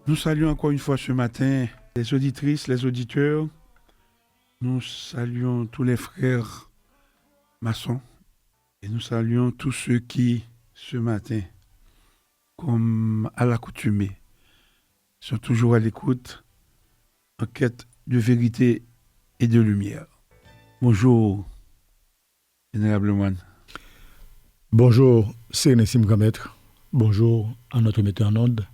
Nous saluons encore une fois ce matin les auditrices, les auditeurs. Nous saluons tous les frères maçons et nous saluons tous ceux qui, ce matin, comme à l'accoutumée, sont toujours à l'écoute, en quête de vérité et de lumière. Bonjour, Vénérable Moine. Bonjour, c'est Nessim Gametre. Bonjour à notre metteur en onde.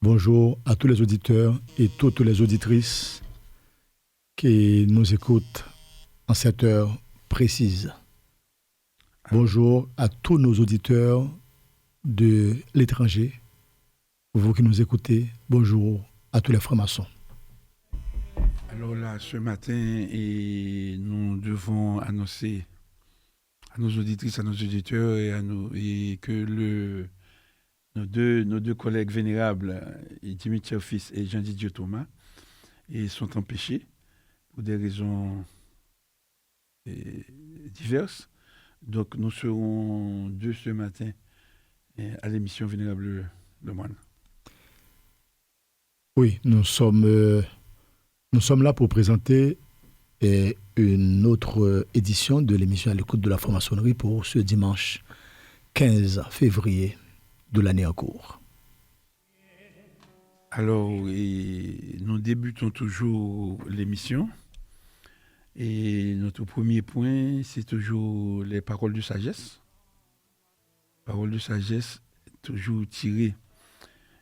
Bonjour à tous les auditeurs et toutes les auditrices qui nous écoutent en cette heure précise. Bonjour à tous nos auditeurs de l'étranger, vous qui nous écoutez. Bonjour à tous les francs-maçons. Alors là, ce matin, nous devons annoncer à nos auditrices, à nos auditeurs et que nos deux collègues vénérables, Dimitri Fils et Jean-Didier Thomas, sont empêchés pour des raisons diverses. Donc nous serons deux ce matin à l'émission Vénérable le Moine. Oui, nous sommes là pour présenter une autre édition de l'émission À l'écoute de la franc-maçonnerie pour ce dimanche 15 février de l'année en cours. Alors, nous débutons toujours l'émission. Et notre premier point, c'est toujours les paroles de sagesse. Paroles de sagesse, toujours tirées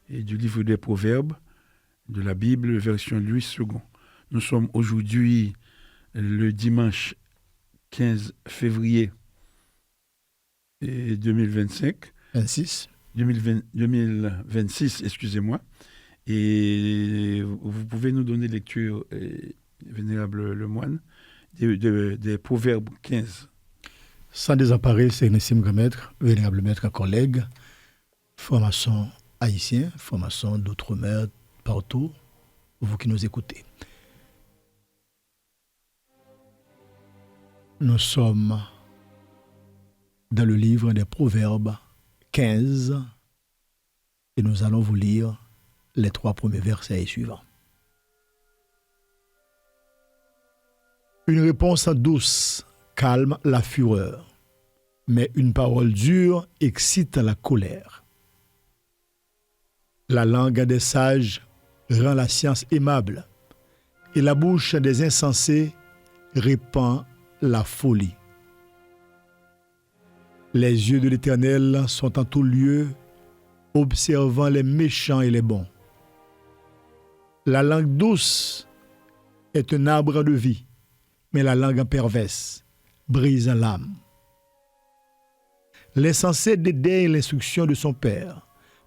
du livre des Proverbes, de la Bible, version Louis II. Nous sommes aujourd'hui le dimanche 15 février 2025. 2026, excusez-moi. Et vous pouvez nous donner lecture, Vénérable le Moine, des Proverbes 15. Sans désemparer, c'est Nessim Gametre, Vénérable Maître, collègue, franc-maçon haïtien, franc-maçon d'outre-mer, partout, vous qui nous écoutez. Nous sommes dans le livre des Proverbes 15 et nous allons vous lire les 3 premiers versets suivants. Une réponse douce calme la fureur, mais une parole dure excite la colère. La langue des sages rend la science aimable, et la bouche des insensés répand la folie. Les yeux de l'Éternel sont en tout lieu, observant les méchants et les bons. La langue douce est un arbre de vie, mais la langue perverse brise l'âme. L'insensé dédaigne l'instruction de son père,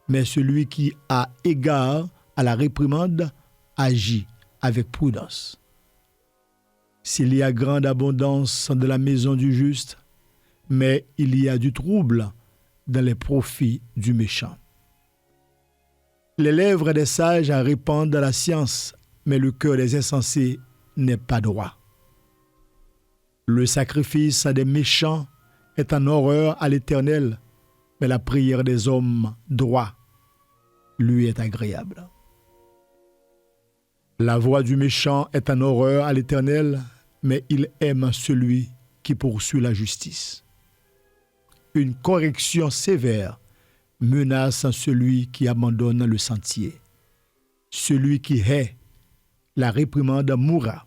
mais celui qui a égard à la réprimande agit avec prudence. S'il y a grande abondance dans la maison du juste, mais il y a du trouble dans les profits du méchant. Les lèvres des sages répandent la science, mais le cœur des insensés n'est pas droit. Le sacrifice des méchants est en horreur à l'Éternel, mais la prière des hommes droits lui est agréable. La voix du méchant est en horreur à l'Éternel, mais il aime celui qui poursuit la justice. Une correction sévère menace celui qui abandonne le sentier. Celui qui hait la réprimande mourra.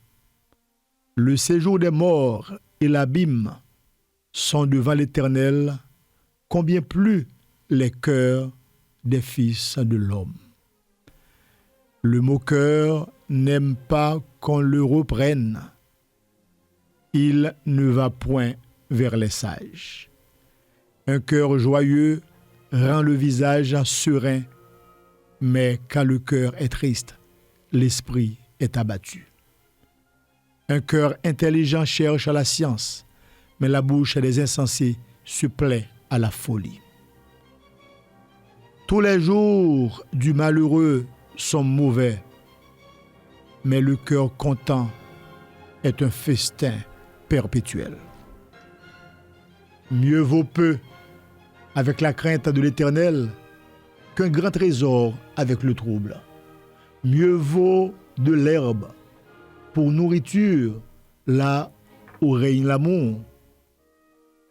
Le séjour des morts et l'abîme sont devant l'Éternel, combien plus les cœurs des fils de l'homme. Le moqueur n'aime pas qu'on le reprenne. Il ne va point vers les sages. Un cœur joyeux rend le visage serein, mais quand le cœur est triste, l'esprit est abattu. Un cœur intelligent cherche à la science, mais la bouche des insensés se plaît à la folie. Tous les jours du malheureux sont mauvais, mais le cœur content est un festin perpétuel. Mieux vaut peu avec la crainte de l'Éternel qu'un grand trésor avec le trouble. Mieux vaut de l'herbe pour nourriture là où règne l'amour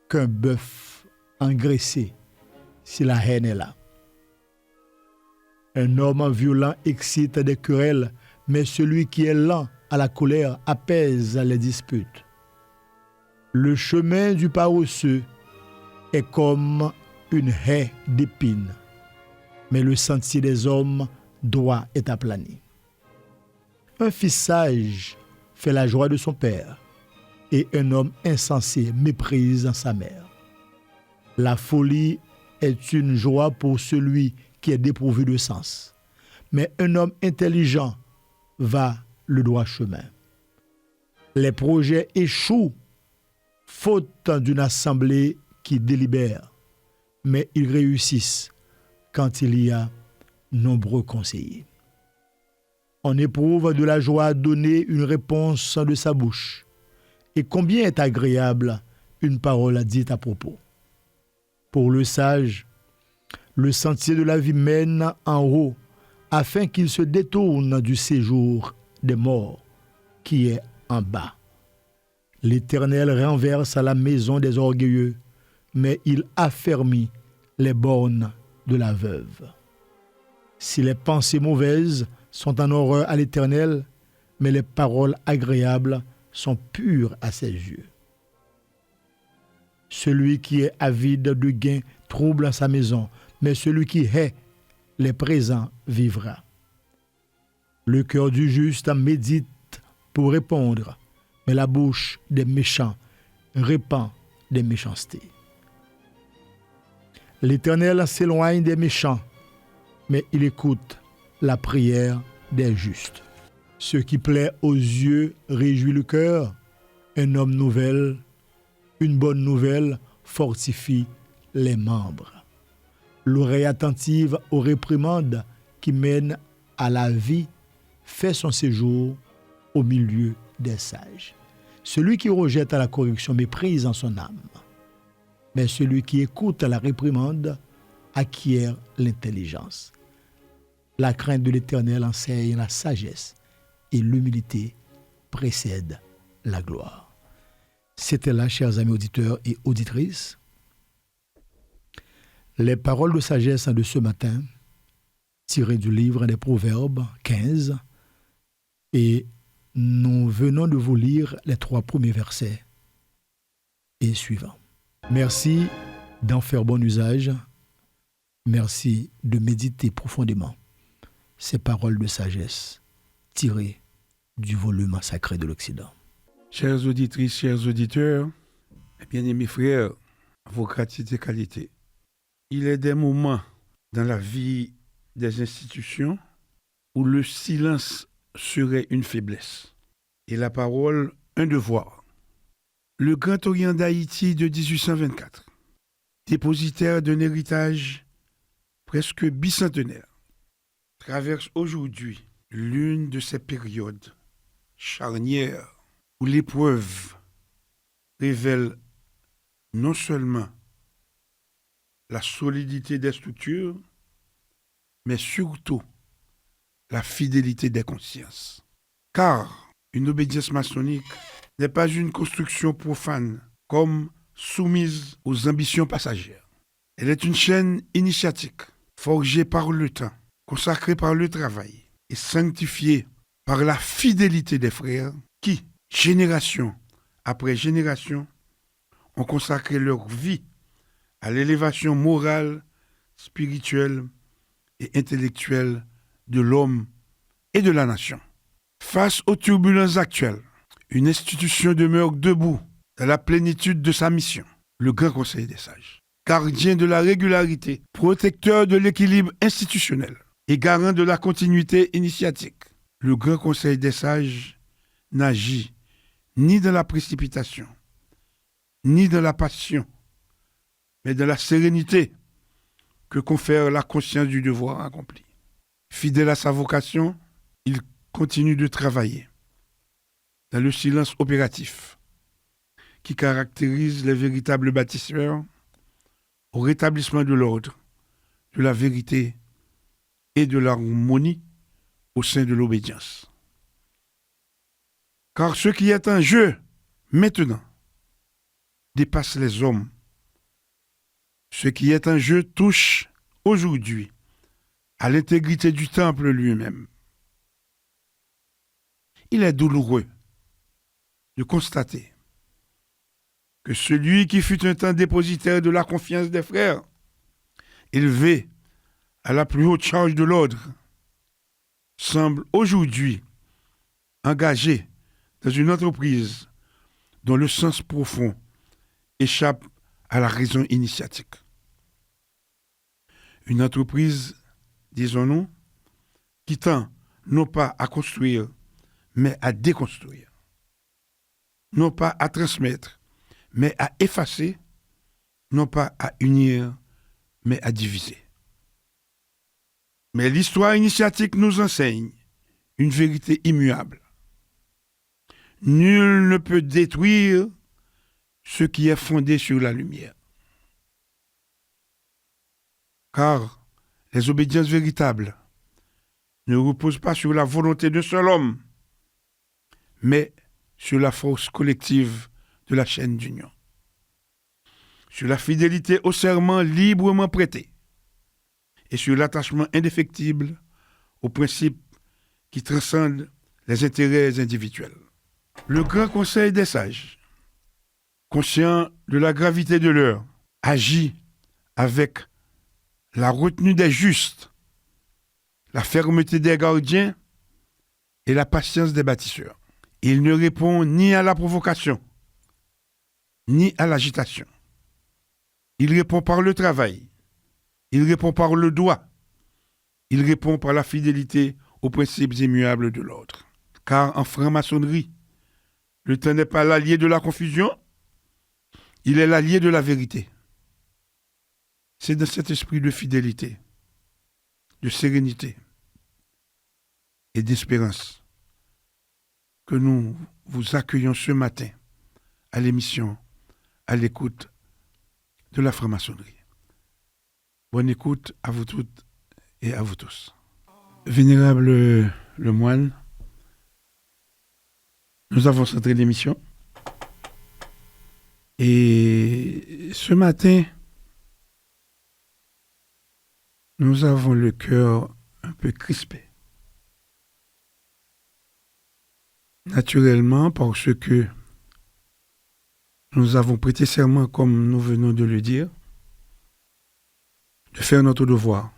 qu'un bœuf engraissé si la haine est là. Un homme violent excite des querelles, mais celui qui est lent à la colère apaise les disputes. Le chemin du paresseux est comme une haie d'épines, mais le sentier des hommes droit est aplani. Un fils sage fait la joie de son père, et un homme insensé méprise sa mère. La folie est une joie pour celui qui est dépourvu de sens, mais un homme intelligent va le droit chemin. Les projets échouent faute d'une assemblée qui délibère, mais ils réussissent quand il y a nombreux conseillers. On éprouve de la joie à donner une réponse de sa bouche. Et combien est agréable une parole dite à propos. Pour le sage, le sentier de la vie mène en haut, afin qu'il se détourne du séjour des morts, qui est en bas. L'Éternel renverse la maison des orgueilleux, mais il affermit les bornes de la veuve. Si les pensées mauvaises sont en horreur à l'Éternel, mais les paroles agréables sont pures à ses yeux. Celui qui est avide de gain trouble sa maison, mais celui qui hait les présents vivra. Le cœur du juste médite pour répondre, mais la bouche des méchants répand des méchancetés. L'Éternel s'éloigne des méchants, mais il écoute la prière des justes. Ce qui plaît aux yeux réjouit le cœur. Un homme nouvelle, une bonne nouvelle fortifie les membres. L'oreille attentive aux réprimandes qui mènent à la vie fait son séjour au milieu des sages. Celui qui rejette à la correction méprise en son âme, mais celui qui écoute à la réprimande acquiert l'intelligence. La crainte de l'Éternel enseigne la sagesse et l'humilité précède la gloire. C'était là, chers amis auditeurs et auditrices, les paroles de sagesse de ce matin, tirées du livre des Proverbes 15, et nous venons de vous lire les 3 premiers versets et suivants. Merci d'en faire bon usage. Merci de méditer profondément ces paroles de sagesse tirées du volume sacré de l'Occident. Chères auditrices, chers auditeurs, bien-aimés frères, vos gratuites et qualités. Il est des moments dans la vie des institutions où le silence serait une faiblesse et la parole un devoir. Le Grand Orient d'Haïti de 1824, dépositaire d'un héritage presque bicentenaire, traverse aujourd'hui l'une de ces périodes charnières où l'épreuve révèle non seulement la solidité des structures, mais surtout la fidélité des consciences. Car une obédience maçonnique n'est pas une construction profane, comme soumise aux ambitions passagères. Elle est une chaîne initiatique, forgée par le temps, consacrée par le travail et sanctifiée par la fidélité des frères qui, génération après génération, ont consacré leur vie à l'élévation morale, spirituelle et intellectuelle de l'homme et de la nation. Face aux turbulences actuelles, une institution demeure debout dans la plénitude de sa mission, le Grand Conseil des Sages. Gardien de la régularité, protecteur de l'équilibre institutionnel et garant de la continuité initiatique, le Grand Conseil des Sages n'agit ni dans la précipitation, ni dans la passion, mais dans la sérénité que confère la conscience du devoir accompli. Fidèle à sa vocation, il continue de travailler dans le silence opératif qui caractérise les véritables bâtisseurs au rétablissement de l'ordre, de la vérité et de l'harmonie au sein de l'obédience. Car ce qui est en jeu maintenant dépasse les hommes. Ce qui est en jeu touche aujourd'hui à l'intégrité du temple lui-même. Il est douloureux de constater que celui qui fut un temps dépositaire de la confiance des frères, élevé à la plus haute charge de l'ordre, semble aujourd'hui engagé dans une entreprise dont le sens profond échappe à la raison initiatique. Une entreprise, disons-nous, qui tend non pas à construire, mais à déconstruire. Non pas à transmettre, mais à effacer, non pas à unir, mais à diviser. Mais l'histoire initiatique nous enseigne une vérité immuable. Nul ne peut détruire ce qui est fondé sur la lumière. Car les obédiences véritables ne reposent pas sur la volonté d'un seul homme, mais sur la force collective de la chaîne d'union, sur la fidélité au serment librement prêté et sur l'attachement indéfectible aux principes qui transcendent les intérêts individuels. Le grand conseil des sages, conscient de la gravité de l'heure, agit avec la retenue des justes, la fermeté des gardiens et la patience des bâtisseurs. Il ne répond ni à la provocation, ni à l'agitation. Il répond par le travail, il répond par le droit, il répond par la fidélité aux principes immuables de l'ordre. Car en franc-maçonnerie, le temps n'est pas l'allié de la confusion, il est l'allié de la vérité. C'est dans cet esprit de fidélité, de sérénité et d'espérance que nous vous accueillons ce matin à l'émission, à l'écoute de la franc-maçonnerie. Bonne écoute à vous toutes et à vous tous. Vénérable le moine, nous avons centré l'émission et ce matin, nous avons le cœur un peu crispé. Naturellement, parce que nous avons prêté serment, comme nous venons de le dire, de faire notre devoir.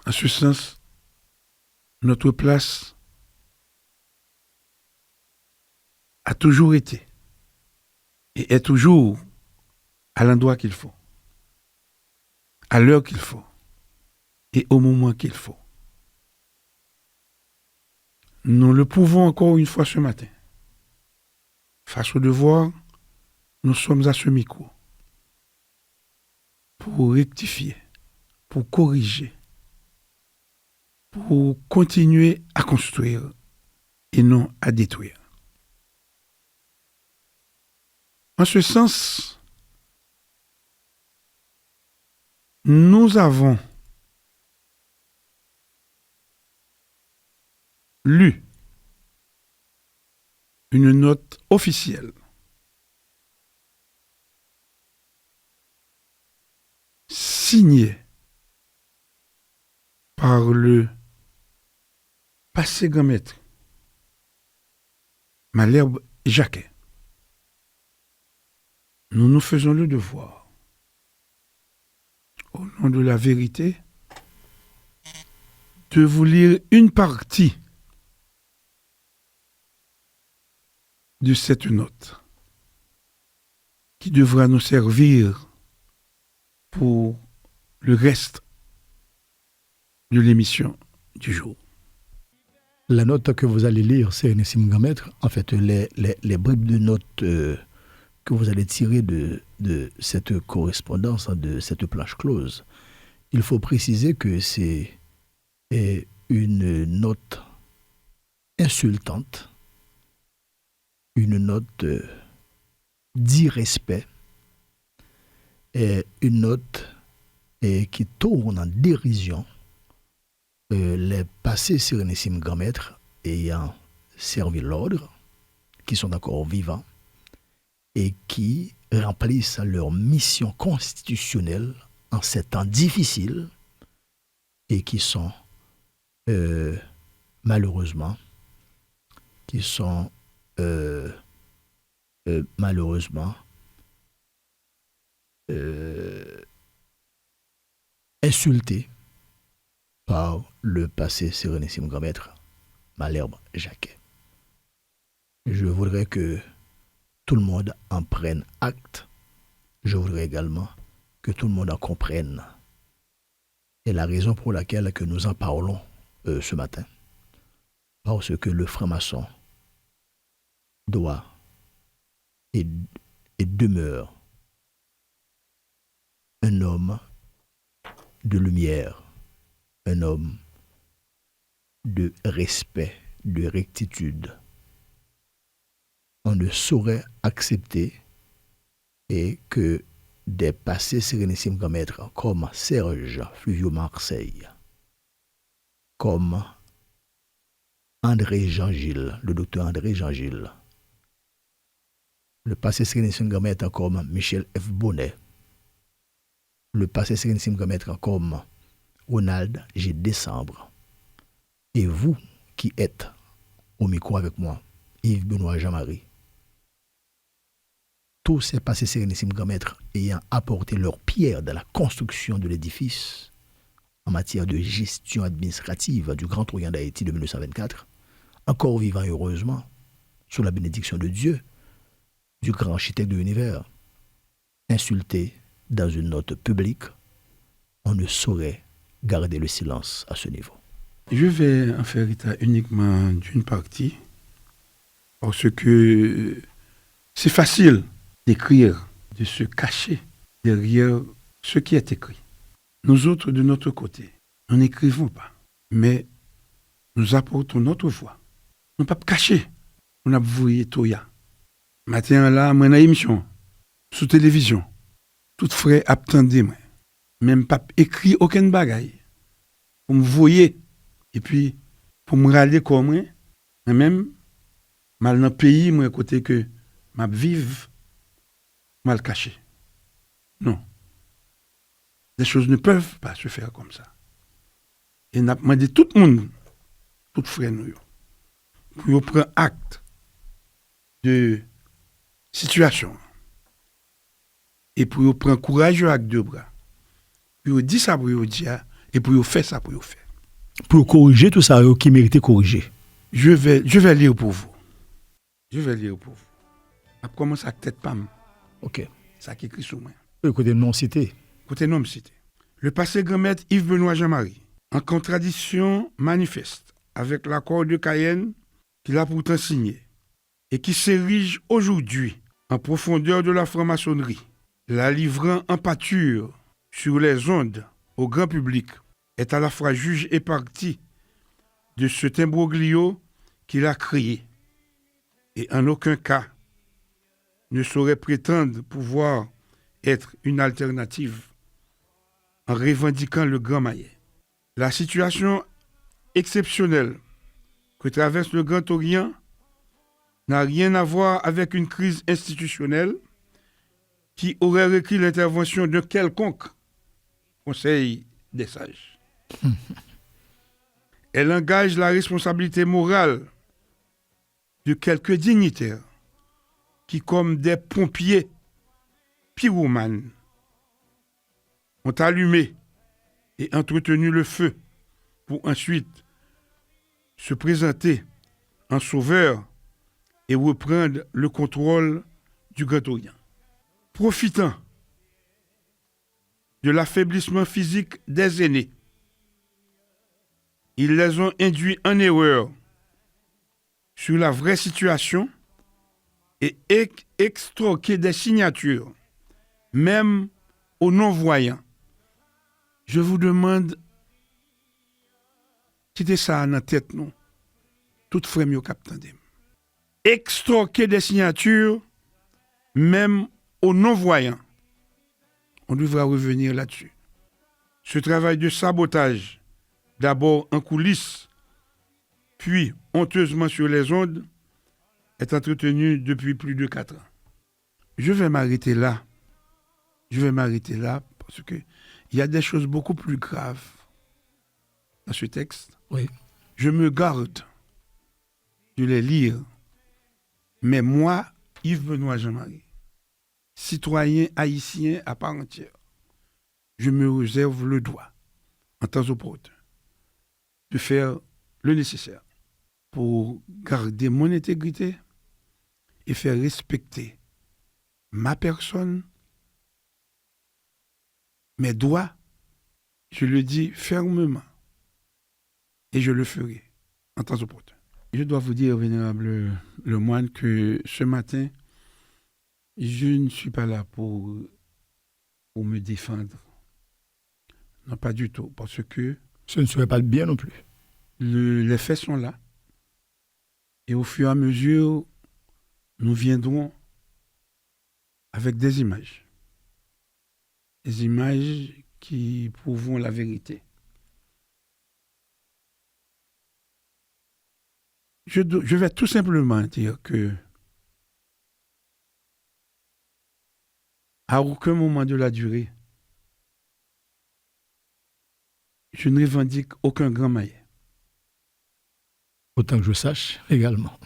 En ce sens, notre place a toujours été et est toujours à l'endroit qu'il faut, à l'heure qu'il faut et au moment qu'il faut. Nous le prouvons encore une fois ce matin. Face au devoir, nous sommes à ce micro pour rectifier, pour corriger, pour continuer à construire et non à détruire. En ce sens, nous avons lu une note officielle signée par le passé grand maître Malherbe Jacquet. Nous nous faisons le devoir, au nom de la vérité, de vous lire une partie de cette note qui devra nous servir pour le reste de l'émission du jour. La note que vous allez lire, c'est Sérénissime Grand Maître. En fait, les bribes de notes que vous allez tirer de cette correspondance, de cette planche close, il faut préciser que c'est une note insultante, une note d'irrespect, et une note qui tourne en dérision les passés Sérénissime Grand Maître ayant servi l'ordre, qui sont encore vivants et qui remplissent leur mission constitutionnelle en ces temps difficiles et qui sont malheureusement insultés par le passé Sérénissime Grand Maître Malherbe Jacquet. Je voudrais que tout le monde en prenne acte. Je voudrais également que tout le monde en comprenne. Et la raison pour laquelle que nous en parlons ce matin, parce que le franc-maçon doit et demeure un homme de lumière, un homme de respect, de rectitude. On ne saurait accepter et que des passés Sérénissime Grand Maître comme Serge Fluvio Marseille, comme André Jean-Gilles, le docteur André Jean-Gilles, le passé Sérénissime Grand Maître comme Michel F. Bonnet, le passé Sérénissime Grand Maître comme Ronald G. Décembre, et vous qui êtes au micro avec moi, Yves Benoît Jean-Marie, tous ces passés Sérénissime Grand Maître ayant apporté leur pierre dans la construction de l'édifice en matière de gestion administrative du Grand Orient d'Haïti de 1924, encore vivant heureusement, sous la bénédiction de Dieu, du grand architecte de l'univers, insultés dans une note publique, on ne saurait garder le silence à ce niveau. Je vais en faire état uniquement d'une partie, parce que c'est facile d'écrire, de se cacher derrière ce qui est écrit. Nous autres, de notre côté, nous n'écrivons pas, mais nous apportons notre voix. Nous ne pouvons pas cacher. On a voué Toya. Matin là, moi, dans l'émission, sous télévision, tout frais attendez moi. Même pas écrit aucun bagaille. Pour me voyer, et puis, pour me râler comme moi, même, mal dans le pays, moi, côté que ma vive, mal caché. Non. Les choses ne peuvent pas se faire comme ça. Et n'a demandé tout le monde, tout frère nous, pour prendre acte de situation. Et pour prendre courage avec deux bras. Pour dire ça pour dire, et pour faire ça pour faire. Pour corriger tout ça qui méritait corriger. Je vais lire pour vous. Je vais lire pour vous. Je commence à tête pam. Ok. Ça qui écrit sur moi. Côté non cité. Côté non cité. Le passé grand maître Yves Benoît Jean-Marie, en contradiction manifeste avec l'accord de Cayenne qu'il a pourtant signé et qui s'érige aujourd'hui en profondeur de la franc-maçonnerie, la livrant en pâture sur les ondes au grand public, est à la fois juge et partie de cet imbroglio qu'il a créé et en aucun cas ne saurait prétendre pouvoir être une alternative en revendiquant le Grand Maillet. La situation exceptionnelle que traverse le Grand Orient n'a rien à voir avec une crise institutionnelle qui aurait requis l'intervention de quelconque conseil des sages. Elle engage la responsabilité morale de quelques dignitaires qui, comme des pompiers pyromanes, ont allumé et entretenu le feu pour ensuite se présenter en sauveur et reprendre le contrôle du Grand Orient. Profitant de l'affaiblissement physique des aînés, ils les ont induits en erreur sur la vraie situation et extorqué des signatures, même aux non-voyants. Je vous demande, quittez ça dans la tête, non? Tout frère mieux captandem. Extorquer des signatures, même aux non-voyants. On devra revenir là-dessus. Ce travail de sabotage d'abord en coulisses, puis honteusement sur les ondes, est entretenu depuis plus de 4 ans. Je vais m'arrêter là. Parce que il y a des choses beaucoup plus graves dans ce texte. Oui. Je me garde de les lire. Mais moi, Yves-Benoît Jean-Marie, citoyen haïtien à part entière, je me réserve le droit, en temps opportun, de faire le nécessaire pour garder mon intégrité et faire respecter ma personne, mes droits, je le dis fermement, et je le ferai en temps opportun. Je dois vous dire, vénérable le moine, que ce matin, je ne suis pas là pour me défendre. Non, pas du tout, parce que Ce ne serait pas le bien non plus. les faits sont là. Et au fur et à mesure, nous viendrons avec des images. Des images qui prouvent la vérité. Je vais tout simplement dire que à aucun moment de la durée, je ne revendique aucun grand maillet. Autant que je sache également.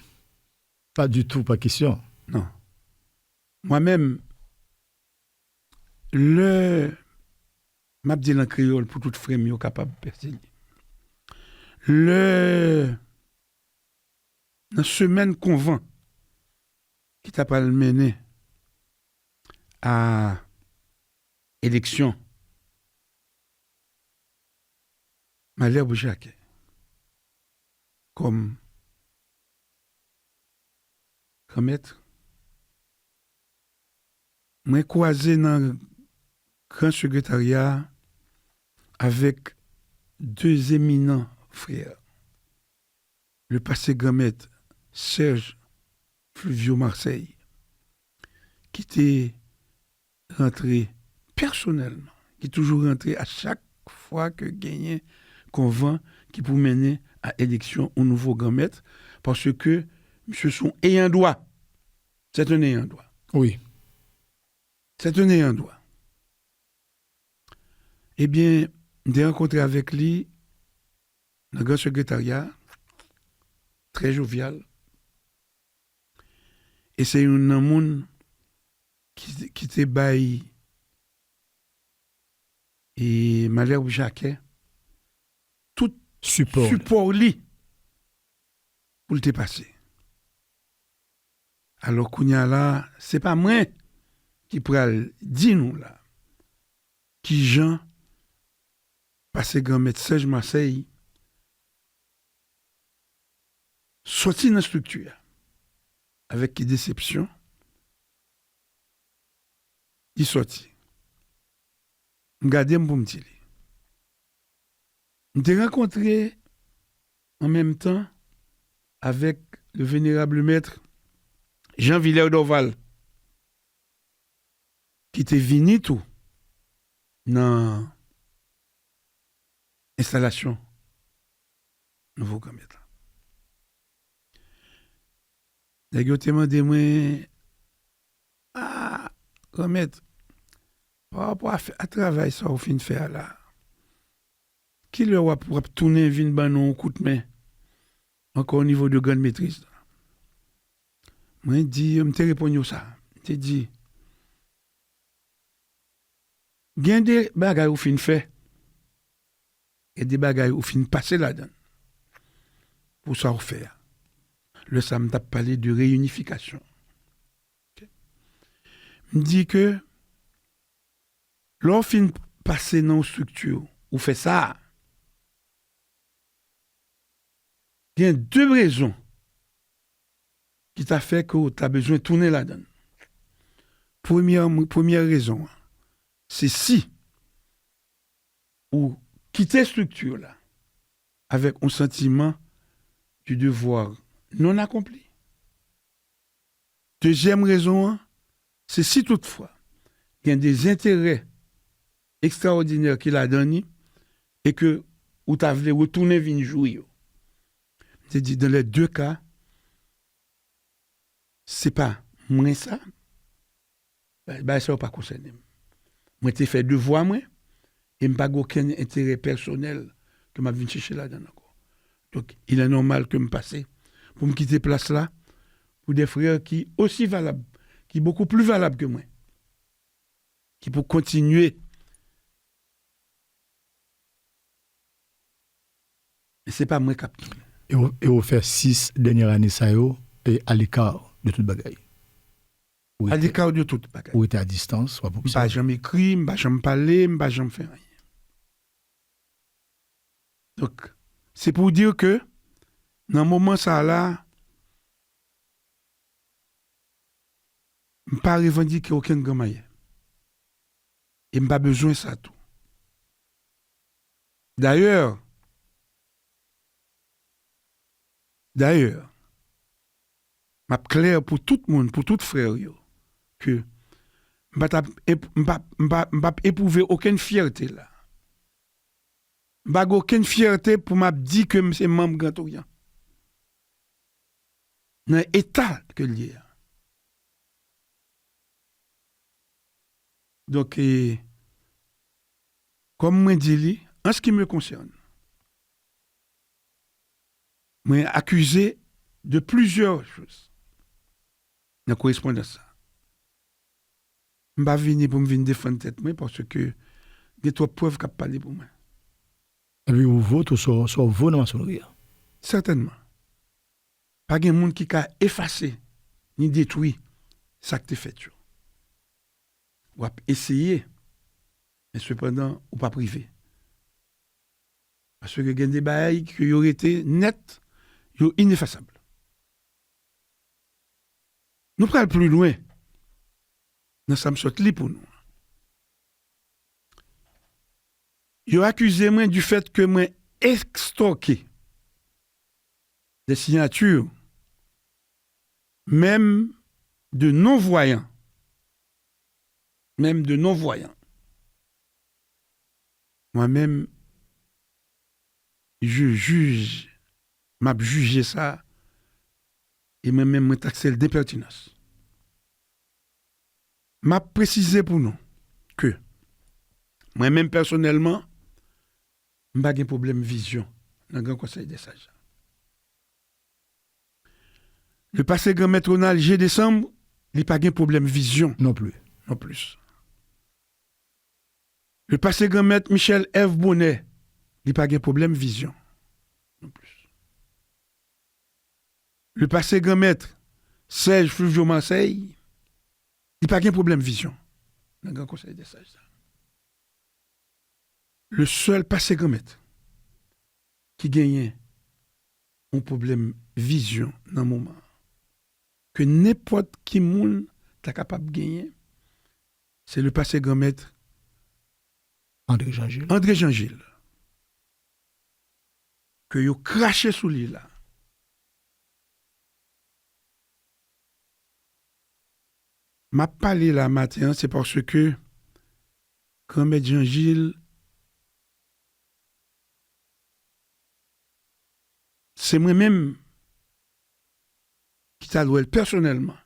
Pas du tout, pas question. Non. Moi-même, m'a dit en créole pour tout frère capable de percer. Dans semaine convent qui t'a pas mené à élection, Malherbe Jacques, comme maître, moi croisé dans le grand secrétariat avec 2 éminents frères. Le passé grand maître Serge Fluvio Marseille, qui était rentré personnellement, qui est toujours rentré à chaque fois que gagnait convent qui pour mener à élection au nouveau grand maître, parce que monsieur son ayant droit. C'est un ayant droit. Oui. C'est un ayant droit. Eh bien, j'ai rencontré avec lui dans le grand secrétariat, très jovial. Et c'est un monde qui te baille et Malherbe Jacquet tout support li pour le te passer. Alors kounya là, c'est pas moi qui pral di nous là qui Jean passé grand maître Serge Marseille sorti dans la structure avec qui déception il sorti. M'gade pour me dire. M'te rencontré en même temps avec le vénérable maître Jean Villers d'Oval qui était venu tout dans l'installation nouveau grand maître. Les gars te demandé moi grand maître par rapport à travail ça au fin faire là. Qui le va pour tourner vin banon coup de main encore au niveau de grande maîtrise. Moi dit me te répondre ça. Te dit gen des bagages ou fin fait et des bagages ou fin passer là-dedans. Pour ça faire. Le Sam t'a parlé de réunification. Okay. Me dit que l'on fin passer dans une structure ou fait ça. Il y a 2 raisons qui t'a fait que tu as besoin de tourner là-dedans. Première raison, c'est si ou quitter cette structure là avec un sentiment du devoir non accompli. Deuxième raison, c'est si toutefois il y a des intérêts extraordinaires qu'il a donnés et que ou tu voulu retourner venir jouer. Je dis, dans les deux cas, c'est pas moi ça, bah, ça va pas concerner. Moi, j'ai fait devoir, moi, et je n'ai pas aucun intérêt personnel que je viens chercher là-dedans. Donc, il est normal que je passe pour me quitter place là, pour des frères qui aussi valables, qui beaucoup plus valables que moi, qui pour continuer. Mais ce n'est pas moi qui Et vous faites 6 dernières années, ça et à l'écart de toute bagaille. À l'écart de toute bagaille. Ou était à distance, soit pour ça. Je ne jamais écrit, je ne jamais parlé, je ne jamais fait rien. Donc, c'est pour dire que, dans le moment ça là, je ne pas revendiquer aucun grand maillot. Et je n'ai pas besoin de ça tout. D'ailleurs, je clair pour tout le monde, pour tout frère, que je ne pas éprouver aucune fierté là. Je n'ai aucune fierté pour me dire que c'est membre Grand Orient. Dans l'état que lié. Donc, comme je dis, en ce qui me concerne, je suis accusé de plusieurs choses dans la correspondance. Je ne vais pas venir pour me défendre tête parce que il y a trop de preuves qui parlent pour moi. Et puis vous votez sur vous dans la maçonnerie. Certainement. Pas de monde qui a effacé ni détruit ça que tu fait. Ou essayer, mais cependant, ou pas privé. Parce que il y a des bails qui auraient été nets, ineffaçables. Nous prenons plus loin. Nous sommes sortis pour nous. Ils ont accusé moi du fait que moi extorqué des signatures, même de non-voyants. Même de non-voyants. Moi-même, je juge, m'a jugé ça, et moi-même, m'a taxé d'impertinence. M'a précisé pour nous que moi-même, personnellement, je n'ai pas de problème de vision dans le Grand Conseil des Sages. Le passé grand maîtronal G décembre, il n'y a pas de problème de vision. Non plus. Non plus. Le passé grand maître Michel F. Bonnet, il n'y a pas de problème de vision. Non plus. Le passé grand maître Serge Fluvio Marseille, il n'y a pas de problème de vision dans le Grand Conseil des Sages. Le seul passé grand maître qui gagne un problème de vision dans le moment que n'importe qui monde est capable de gagner, c'est le passé grand maître André Jean-Gilles. André Jean-Gilles. Que yo craché sous lui là. M'a parlé là matin, c'est parce que grand maître Jean-Gilles, c'est moi-même qui t'a loué personnellement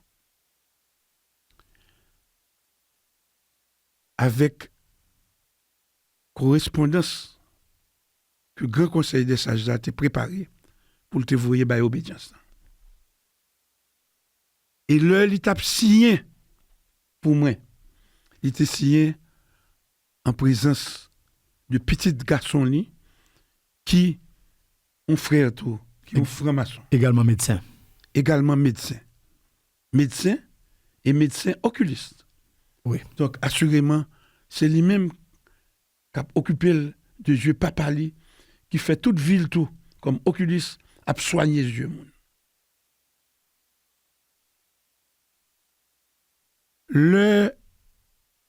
avec correspondance que le Grand Conseil des Sages a été préparé pour te voyer par obédience. Et là, il t'a signé pour moi. Il t'a signé en présence de petits garçons qui ont frère tout, qui ont franc-maçon. Également médecin. Également médecin. Médecin et médecin oculiste. Oui. Donc, assurément, c'est lui-même qui a occupé de yeux papali, qui fait toute ville tout, comme oculiste, à soigner les yeux.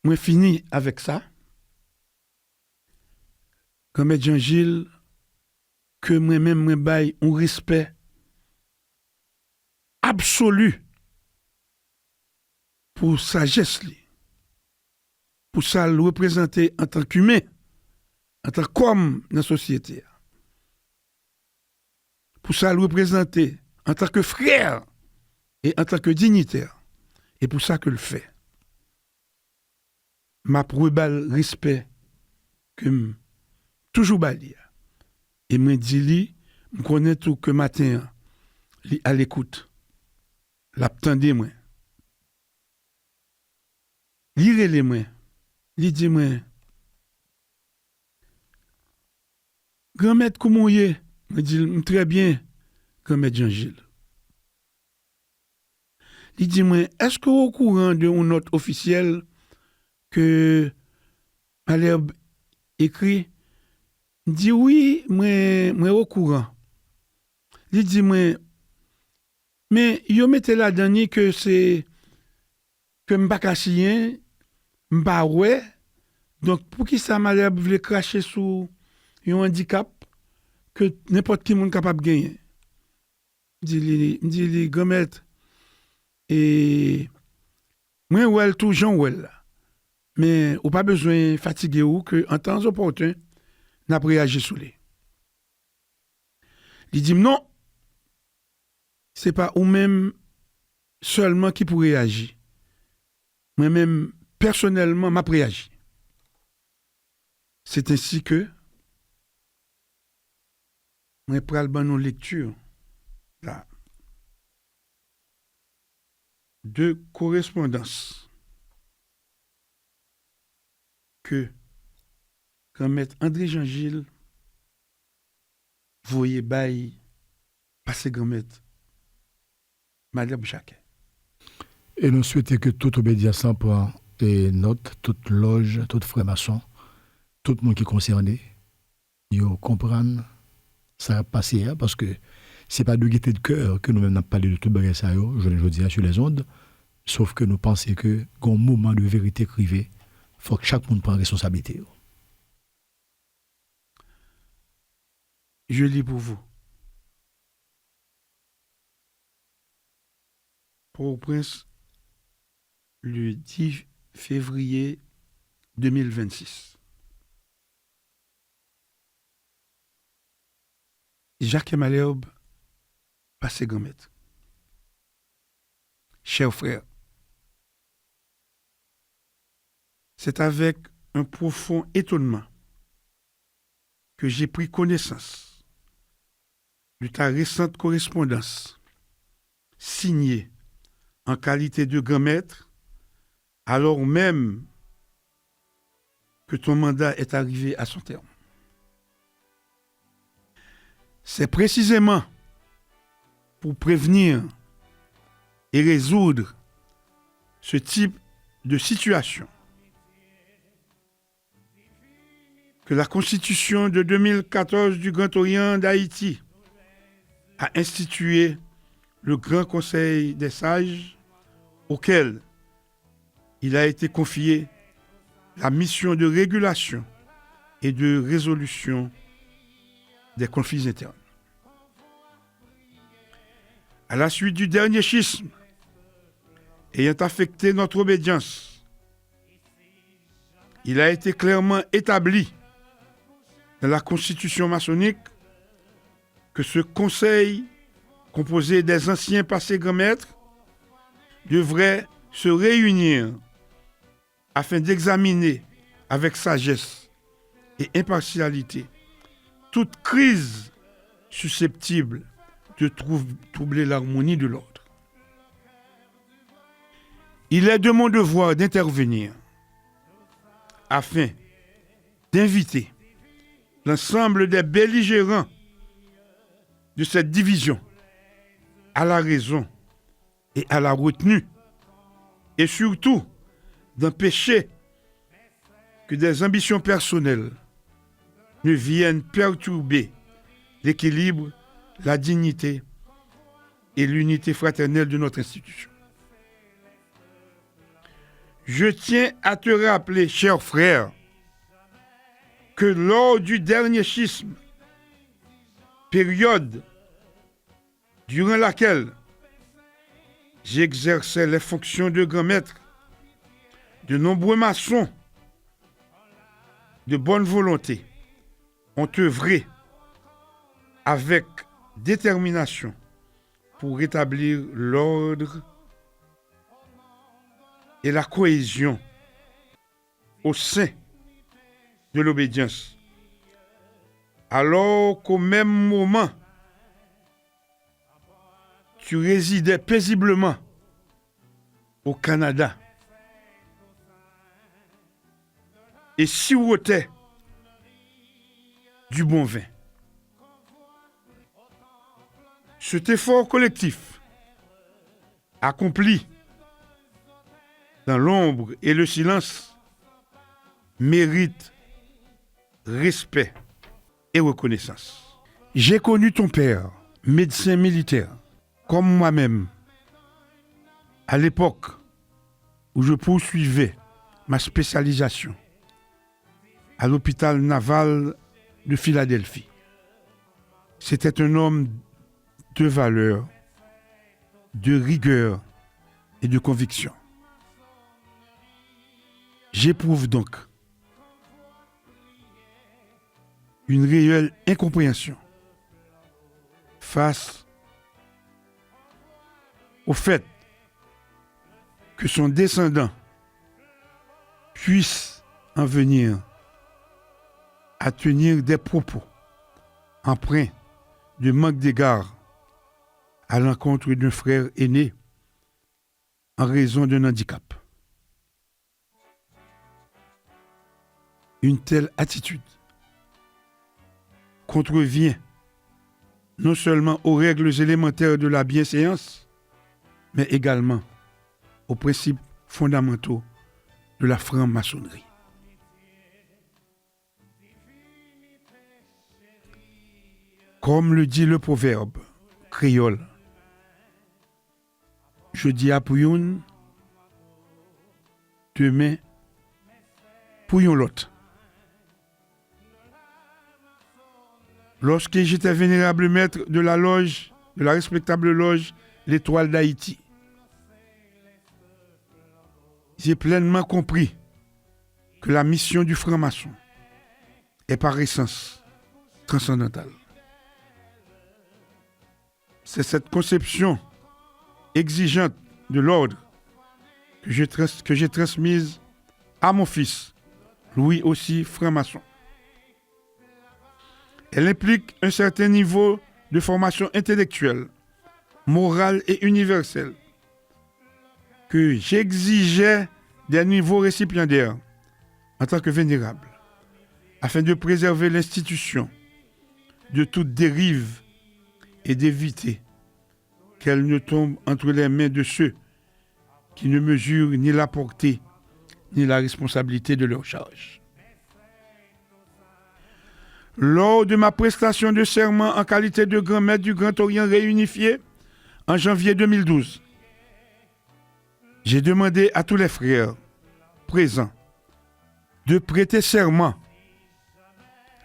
Moi fini avec ça. Comme Jean-Gilles, que moi-même, moi baille un respect absolu pour sa geste, pour ça le représenter en tant qu'humain, en tant qu'homme dans la société. pour ça le représenter en tant que frère et en tant que dignitaire. Et pour ça que le fait. Ma probable respect que toujours bali. Et me dit li, me connaît tout que matin li à l'écoute. L'attendez moi. Lire les moi. Li dit moi. Grand-maître comment y est? Me dit très bien, grand-maître Jean-Gilles. Il dit moi, est-ce que au courant de une note officielle que Malherbe écrit? Il dit oui, moi au courant. Il dit moi, mais yo mettez la dernière que c'est que m'pa cassien, m'pa ouais. Donc pour qui ça Malherbe voulait cracher sous un handicap que n'importe qui monde capable gagner? Il dit les grand-maître et moi ouais tout Jean ouais mais ou pas besoin fatiguer ou que en temps opportun n'a réagi sous les. Il dit non, c'est pas ou même seulement qui pourrait agir. Moi-même personnellement m'a réagi. C'est ainsi que moi pral ban nos lecture là de correspondance que grand-maître André Jean-Gilles voyait bail passer grand-maître Malherbe Jacquet. Et nous souhaitons que toute obédience prend et note, toute loge, toute frère maçon, tout le monde qui est concerné, ils comprennent ça a passé parce que c'est pas de gaieté de cœur que nous-mêmes n'avons parlé de tout le ça, je le dis sur les ondes, sauf que nous pensons que quand un moment de vérité crivé, il faut que chaque monde prenne responsabilité. Je lis pour vous. Port-au-Prince, le 10 février 2026. Jacques Malherbe, passé grand-maître. Chers frères, c'est avec un profond étonnement que j'ai pris connaissance de ta récente correspondance signée en qualité de grand-maître, alors même que ton mandat est arrivé à son terme. C'est précisément pour prévenir et résoudre ce type de situation que la Constitution de 2014 du Grand Orient d'Haïti a institué le Grand Conseil des Sages auquel il a été confié la mission de régulation et de résolution des conflits internes. À la suite du dernier schisme ayant affecté notre obédience, il a été clairement établi dans la constitution maçonnique que ce conseil, composé des anciens passés grands-maîtres, devrait se réunir afin d'examiner avec sagesse et impartialité toute crise susceptible de troubler l'harmonie de l'ordre. Il est de mon devoir d'intervenir afin d'inviter l'ensemble des belligérants de cette division à la raison et à la retenue, et surtout d'empêcher que des ambitions personnelles ne viennent perturber l'équilibre, la dignité et l'unité fraternelle de notre institution. Je tiens à te rappeler, chers frères, que lors du dernier schisme, période durant laquelle j'exerçais les fonctions de grand-maître, de nombreux maçons de bonne volonté ont œuvré avec détermination pour rétablir l'ordre et la cohésion au sein de l'obédience. Alors qu'au même moment, tu résidais paisiblement au Canada et sirotais du bon vin. Cet effort collectif, accompli dans l'ombre et le silence, mérite respect et reconnaissance. J'ai connu ton père, médecin militaire, comme moi-même, à l'époque où je poursuivais ma spécialisation à l'hôpital naval de Philadelphie. C'était un homme de valeur, de rigueur et de conviction. J'éprouve donc une réelle incompréhension face au fait que son descendant puisse en venir à tenir des propos empreints de manque d'égard à l'encontre d'un frère aîné en raison d'un handicap. Une telle attitude contrevient non seulement aux règles élémentaires de la bienséance, mais également aux principes fondamentaux de la franc-maçonnerie. Comme le dit le proverbe créole, je dis à Pouyoun, demain, Pouyon l'autre. Lorsque j'étais vénérable maître de la loge, de la respectable loge L'Étoile d'Haïti, j'ai pleinement compris que la mission du franc-maçon est par essence transcendantale. C'est cette conception exigeante de l'ordre que j'ai transmise à mon fils, lui aussi franc-maçon. Elle implique un certain niveau de formation intellectuelle, morale et universelle que j'exigeais des niveaux récipiendaires en tant que vénérable, afin de préserver l'institution de toute dérive et d'éviter qu'elle ne tombe entre les mains de ceux qui ne mesurent ni la portée ni la responsabilité de leur charge. Lors de ma prestation de serment en qualité de grand maître du Grand Orient réunifié en janvier 2012, j'ai demandé à tous les frères présents de prêter serment,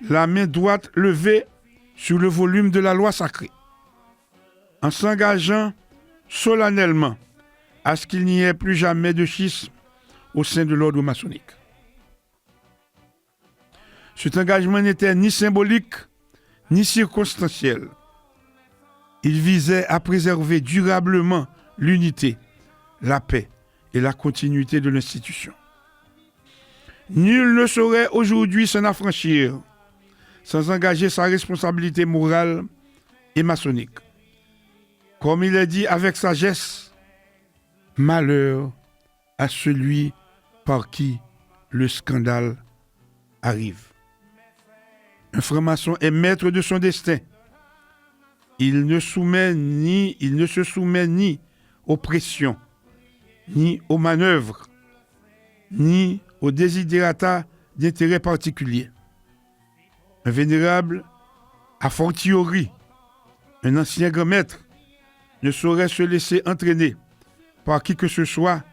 la main droite levée sur le volume de la loi sacrée, en s'engageant solennellement à ce qu'il n'y ait plus jamais de schisme au sein de l'ordre maçonnique. Cet engagement n'était ni symbolique, ni circonstanciel. Il visait à préserver durablement l'unité, la paix et la continuité de l'institution. Nul ne saurait aujourd'hui s'en affranchir sans engager sa responsabilité morale et maçonnique. Comme il est dit avec sagesse, malheur à celui par qui le scandale arrive. Un franc-maçon est maître de son destin. Il ne se soumet ni aux pressions, ni aux manœuvres, ni aux desiderata d'intérêt particulier. Un vénérable, a fortiori, un ancien grand maître, ne saurait se laisser entraîner par qui que ce soit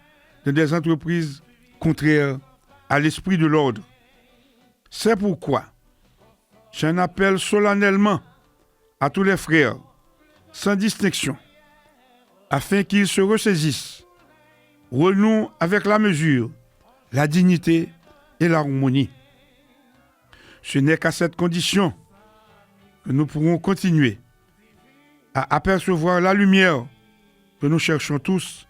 dans des entreprises contraires à l'esprit de l'ordre. C'est pourquoi j'en appelle solennellement à tous les frères, sans distinction, afin qu'ils se ressaisissent, renouent avec la mesure, la dignité et l'harmonie. Ce n'est qu'à cette condition que nous pourrons continuer à apercevoir la lumière que nous cherchons tous,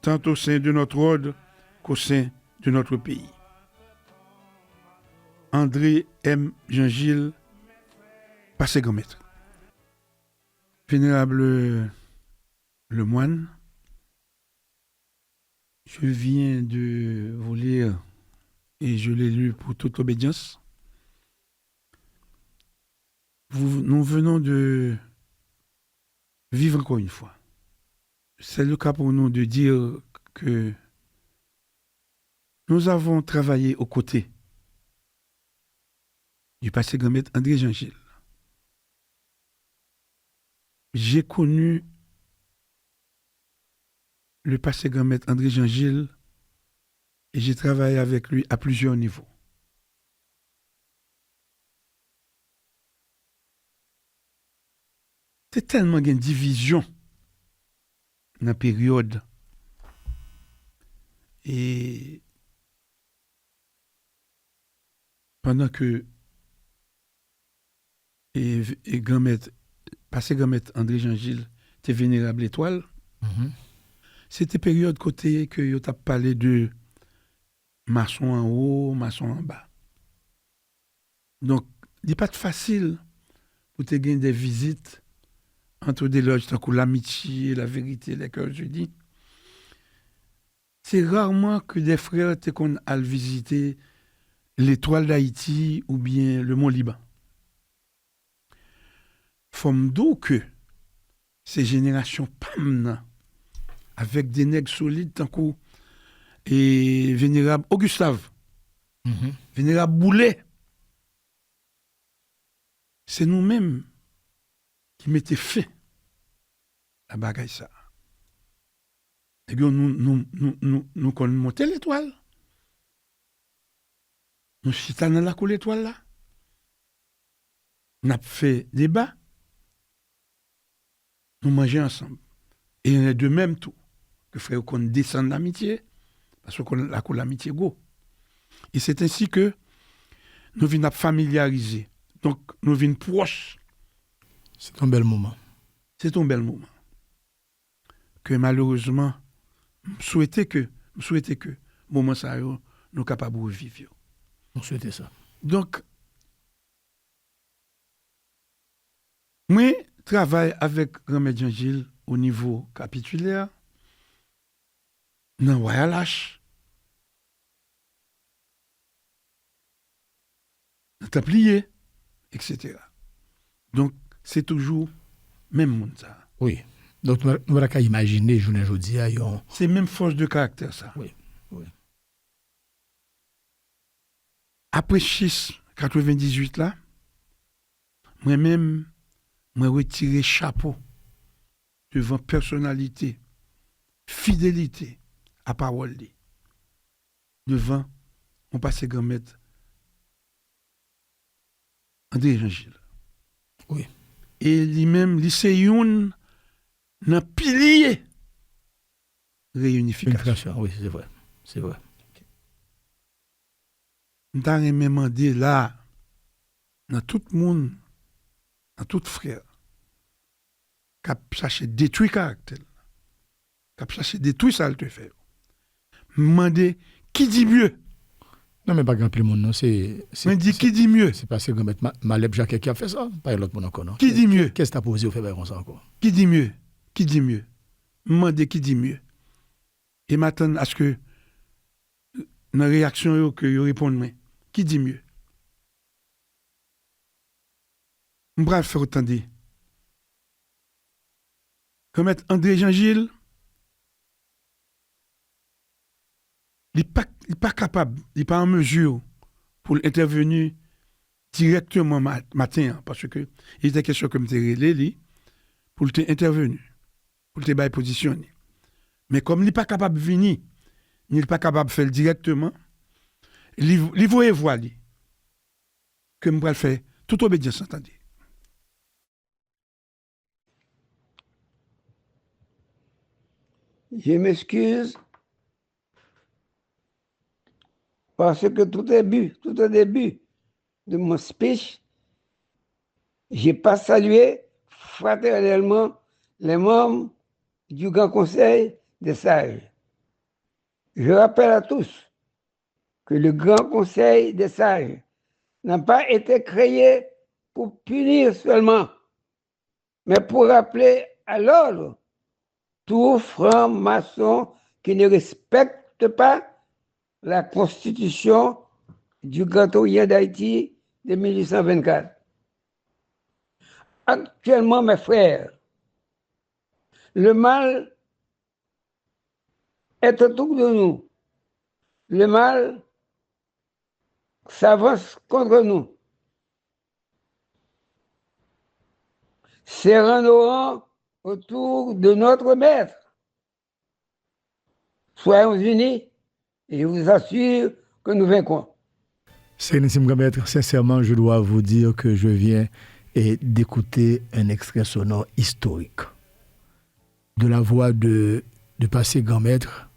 tant au sein de notre ordre qu'au sein de notre pays. André M. Jean-Gilles, passé grand maître. Vénérable le moine, je viens de vous lire, et je l'ai lu pour toute obédience. Nous venons de vivre encore une fois. C'est le cas pour nous de dire que nous avons travaillé aux côtés du passé grand maître André Jean-Gilles. J'ai connu le passé grand maître André Jean-Gilles et j'ai travaillé avec lui à plusieurs niveaux. C'est tellement une division dans la période et pendant que grand maître, passé grand maître André Jean-Gilles était vénérable étoile, c'était période côté que yo t'a parlé de maçon en haut, maçon en bas. Donc, il n'est pas facile pour te gagner des visites entre des loges tant que l'amitié, la vérité, les cœurs unis. C'est rarement que des frères te qu'on a visiter l'étoile d'Haïti ou bien le Mont Liban. Faut d'où que ces générations pam avec des nègres solides tant que et vénérable Augustave, vénérable Boulet, c'est nous-mêmes qui mettons fait la bagaille ça. Et bien, nous connaissons monter l'étoile. Nous chitons dans la cour l'étoile là. Nous avons fait débat. Nous mangeons ensemble. Et il y en a de même tout. Que frère qu'on descend d'amitié, parce qu'on la cour l'amitié go. Et c'est ainsi que nous venons familiariser. Donc, nous venons proches. C'est un bel moment. C'est un bel moment. Que malheureusement, je souhaitais que moment ça nous sommes capables de vivre. On souhaitait ça. Donc, moi, je travaille avec Ramède Jean-Gilles au niveau capitulaire, dans Royal H, dans Templier, etc. Donc, c'est toujours même monde ça. Oui. Donc, nous n'avons qu'à imaginer, je ne dis pas. C'est même force de caractère, ça. Oui, oui. Après 6-98 là, moi-même, moi retiré chapeau devant personnalité, fidélité à parole, devant mon passé grand maître André Jean-Gilles. Oui. Et lui-même, lycéen, n'a pilier réunification. Oui, c'est vrai. C'est vrai. Nous avons même demandé là, dans tout le monde, dans tout frère, qu'a cherché détruire caractère, qu'a cherché détruire ça, le te fait. Demander qui dit mieux. Non, mais pas grand plus monde, non. On dit qui dit mieux. C'est parce que grand maître Maleb Jacques qui a fait ça, pas l'autre monde encore, non. Qui dit mieux. Qu'est-ce que tu as posé au fait comme ça encore? Qui dit mieux. Qui dit mieux. Demander qui dit mieux. Et m'attendre à ce que, dans la réaction, que vous répondez, qui dit mieux. Je vais faire autant de. Remettre André Jean-Gilles, il n'est pas capable, il n'est pas en mesure pour intervenir directement matin, parce que il était question comme tu relais, pour intervenir, pour te positionner. Mais comme il n'est pas capable de venir, il n'est pas capable de faire directement, il va voir que je vais faire toute obédience, entendez. Je m'excuse parce que tout au début de mon speech, je n'ai pas salué fraternellement les membres du Grand Conseil des sages. Je rappelle à tous que le Grand Conseil des sages n'a pas été créé pour punir seulement, mais pour rappeler à l'ordre tout franc-maçon qui ne respecte pas la Constitution du Grand Orient d'Haïti de 1824. Actuellement, mes frères, le mal est autour de nous. Le mal s'avance contre nous. Serrant nos rangs autour de notre maître. Soyons unis et je vous assure que nous vaincrons. Sérénissime Grand Maître, sincèrement, je dois vous dire que je viens d'écouter un extrait sonore historique de la voix de passé Grand Maître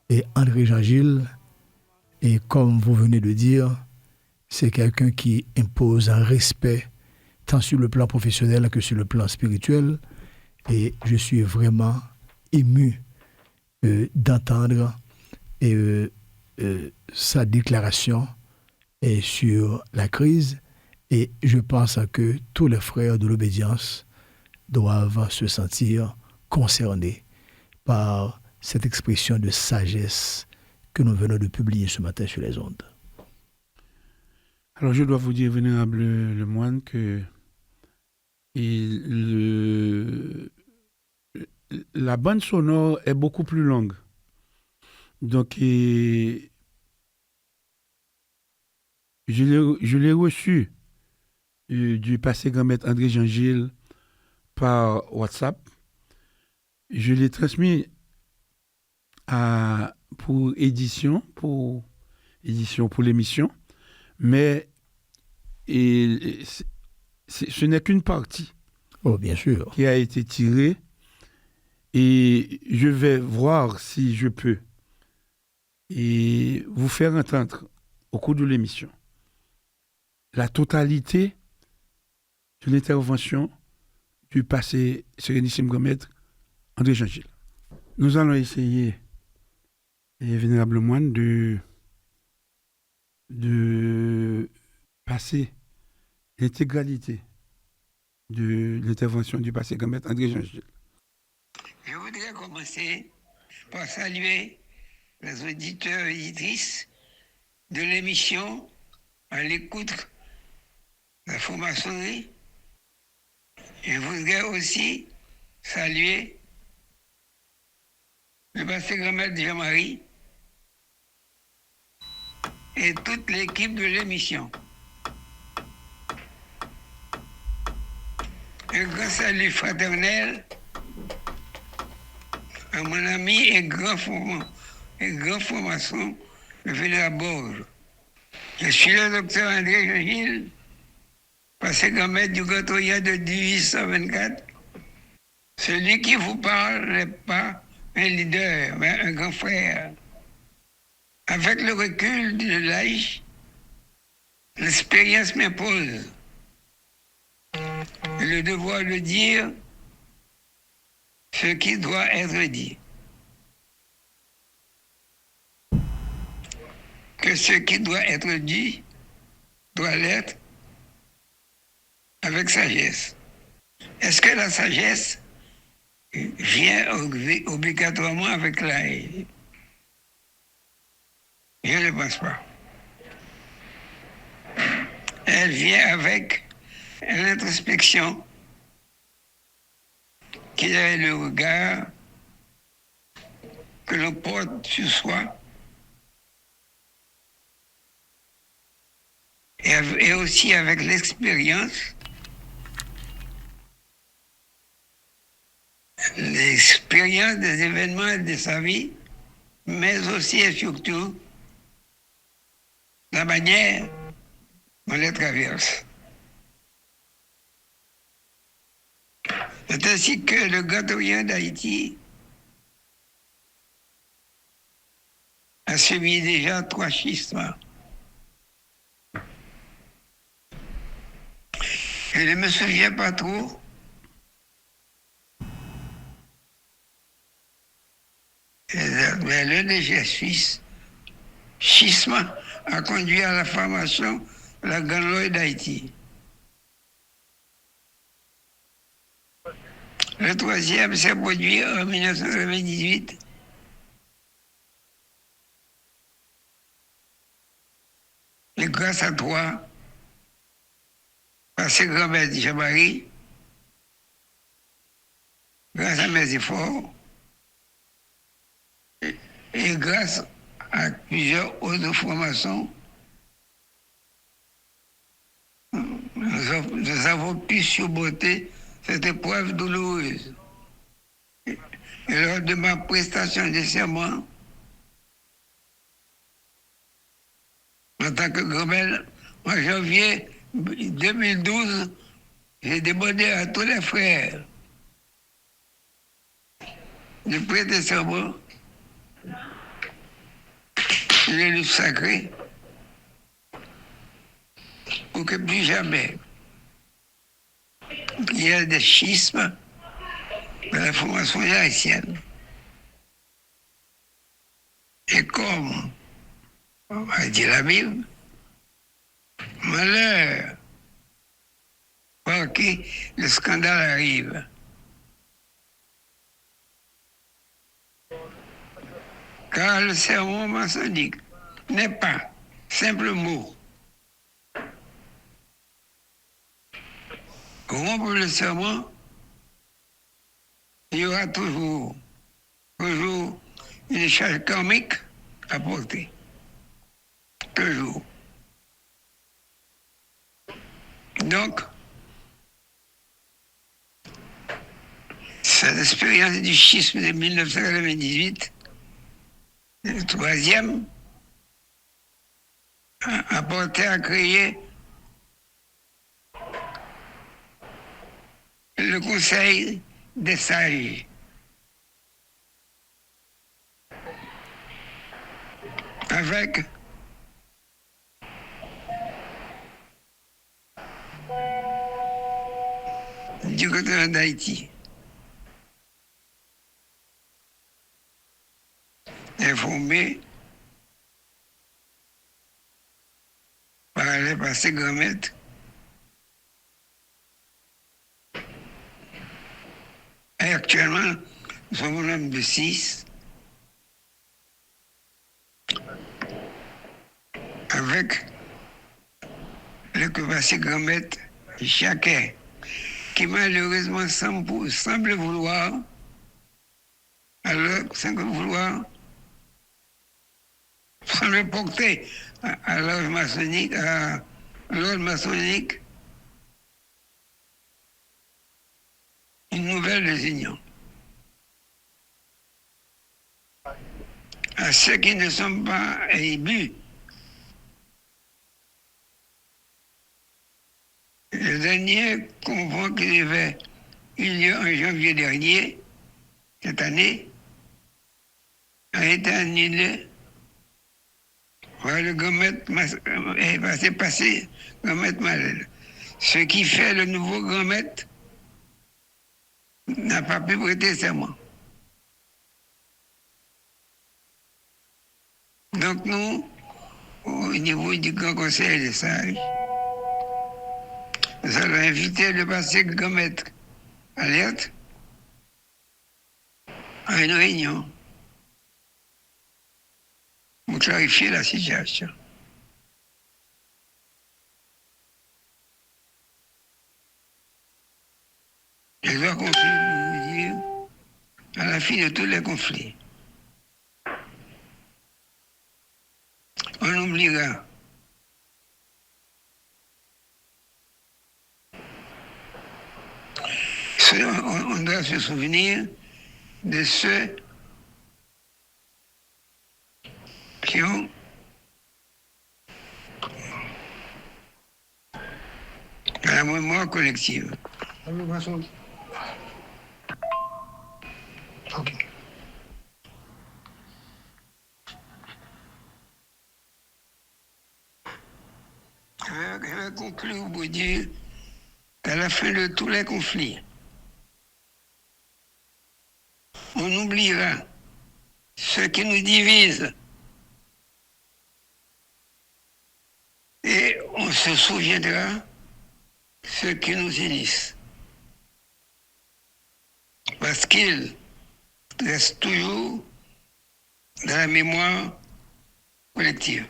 et André Jean-Gilles. Et comme vous venez de dire, c'est quelqu'un qui impose un respect tant sur le plan professionnel que sur le plan spirituel. Et je suis vraiment ému d'entendre sa déclaration sur la crise. Et je pense que tous les frères de l'obédience doivent se sentir concernés par cette expression de sagesse que nous venons de publier ce matin sur les ondes. Alors je dois vous dire, vénérable le moine, que la bande sonore est beaucoup plus longue. Donc, je l'ai reçu du passé grand maître André Jean-Gilles par WhatsApp. Je l'ai transmis pour édition pour l'émission, mais ce n'est qu'une partie bien sûr, qui a été tirée, et je vais voir si je peux et vous faire entendre au cours de l'émission la totalité de l'intervention du passé Sérénissime Grand Maître André Jean-Gilles. Nous allons essayer, vénérable moine, de passer l'intégralité de l'intervention du passé Grand Maître André Jean-Gilles. Je voudrais commencer par saluer les auditeurs et auditrices de l'émission à l'écoute de la franc-maçonnerie. Je voudrais aussi saluer le passé grand maître Jean-Marie et toute l'équipe de l'émission. Un grand salut fraternel à mon ami et grand franc-maçon, le vénérable Borges. Je suis le docteur André Jean-Gilles, passé grand maître du Grand Orient de 1824. Celui qui vous parle n'est pas un leader, mais un grand frère. Avec le recul de l'âge, l'expérience m'impose le devoir de dire ce qui doit être dit. Que ce qui doit être dit doit l'être avec sagesse. Est-ce que la sagesse vient obligatoirement avec l'âge? Je ne pense pas. Elle vient avec l'introspection, qui est le regard que l'on porte sur soi, et aussi avec l'expérience des événements de sa vie, mais aussi et surtout la manière dont les traverse. C'est ainsi que le Grand Orient d'Haïti a subi déjà 3 schismes. Je ne me souviens pas trop Mais le DG suisse, schisme, a conduit à la formation de la Grande Loge d'Haïti. Le troisième s'est produit en 1998. Et grâce à toi, par ces grand-mères de Jean-Marie, grâce à mes efforts, et grâce à plusieurs autres formations, nous avons pu surmonter cette épreuve douloureuse. Et lors de ma prestation de serment, en tant que grand-mère, en janvier 2012, j'ai demandé à tous les frères de prêter serment le livre sacré pour que plus jamais il y ait des schismes dans la formation haïtienne. Et comme on a dit la Bible, malheur par qui le scandale arrive. Car le sermon maçonnique n'est pas simple mot. Rompre le serment, il y aura toujours une charge karmique à porter. Toujours. Donc, cette expérience du schisme de 1998, le troisième, a porté à créer le Conseil des sages. Avec du côté d'Haïti. Informé par les passés grand-maîtres et actuellement nous sommes au nombre de 6 avec le passé grand-maître chacun qui malheureusement semble vouloir alors sans vouloir semble porter à l'ordre maçonnique, une nouvelle décision. À ceux qui ne sont pas élus, le dernier convoi qui devait eu lieu en janvier dernier, cette année, a été annulé. Le grand-maître est passé grand-maître Malel. Ce qui fait le nouveau grand-maître n'a pas pu prêter serment. Donc nous, au niveau du Grand Conseil des sages, nous allons inviter le passé grand-maître Alerte à une réunion pour clarifier la situation. Je dois conclure pour vous dire, à la fin de tous les conflits, on oubliera on doit se souvenir de ceux qui ont la mémoire collective. Ok. Je vais conclure pour dire qu'à la fin de tous les conflits, on oubliera ce qui nous divise. Et on se souviendra ce qui nous unissent. Parce qu'il reste toujours dans la mémoire collective.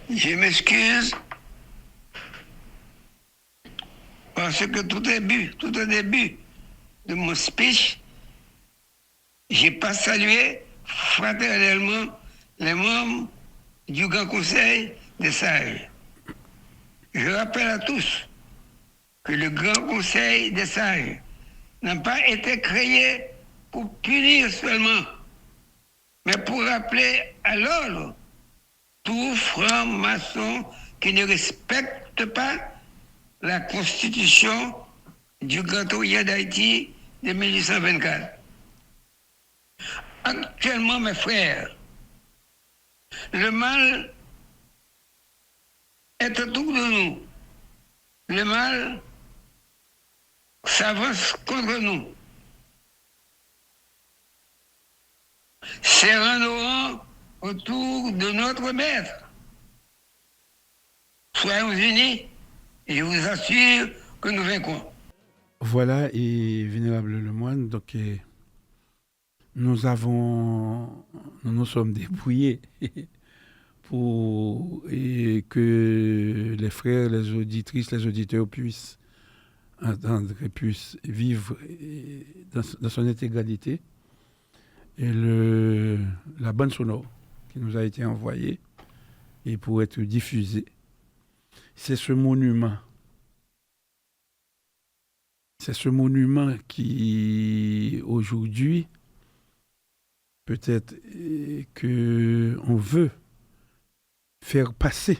Je m'excuse parce que tout au début de mon speech, je n'ai pas salué fraternellement les membres du Grand Conseil des Sages. Je rappelle à tous que le Grand Conseil des Sages n'a pas été créé pour punir seulement, mais pour rappeler à l'ordre tout franc-maçon qui ne respecte pas la Constitution du Grand Orient d'Haïti de 1824. Actuellement, mes frères, le mal est autour de nous. Le mal s'avance contre nous. Serrant nos rangs autour de notre maître. Soyons unis et je vous assure que nous vaincrons. Voilà, et Vénérable Lemoine, donc nous nous sommes débrouillés pour que les frères, les auditrices, les auditeurs puissent entendre et puissent vivre dans son intégralité. Et la bande sonore qui nous a été envoyée et pour être diffusée, c'est ce monument. C'est ce monument qui, aujourd'hui, peut-être qu'on veut faire passer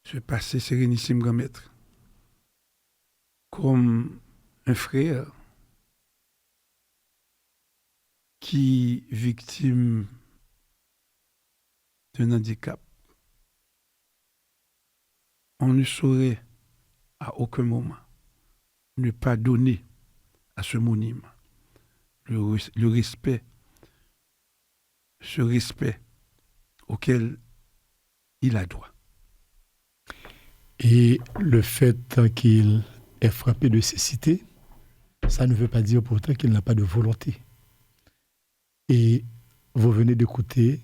ce passé Sérénissime Grand Maître comme un frère qui, victime d'un handicap, on ne saurait à aucun moment ne pas donner à ce monument le respect, ce respect auquel il a droit. Et le fait qu'il est frappé de cécité, ça ne veut pas dire pourtant qu'il n'a pas de volonté. Et vous venez d'écouter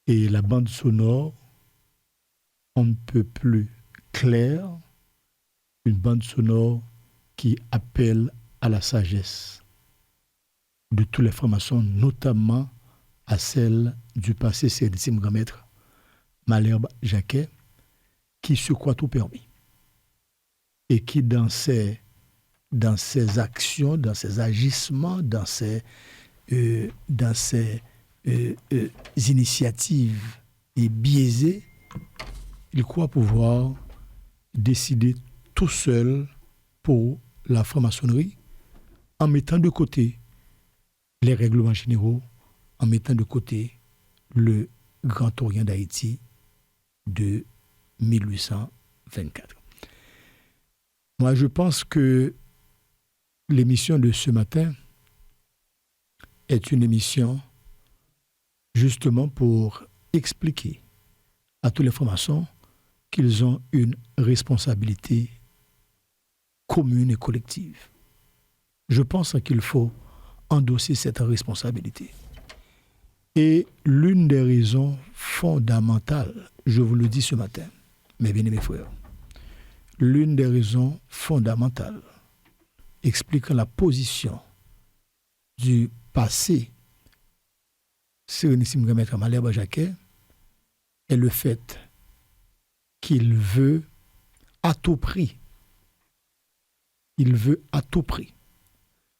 et la bande sonore, on ne peut plus claire, une bande sonore qui appelle à la sagesse de tous les francs-maçons, notamment à celle du passé Sérénissime Grand Maître Malherbe Jacquet, qui se croit tout permis et qui dans ses actions, dans ses agissements, dans ses initiatives et biaisées, il croit pouvoir décider tout seul pour la franc-maçonnerie en mettant de côté les règlements généraux, en mettant de côté le Grand Orient d'Haïti de 1824. Moi, je pense que l'émission de ce matin est une émission justement pour expliquer à tous les francs-maçons qu'ils ont une responsabilité commune et collective. Je pense qu'il faut endosser cette responsabilité. Et l'une des raisons fondamentales, je vous le dis ce matin, mes bien-aimés frères, l'une des raisons fondamentales expliquant la position du passé Sérénissime Grand Maître Malherbe Jacquet est le fait qu'il veut à tout prix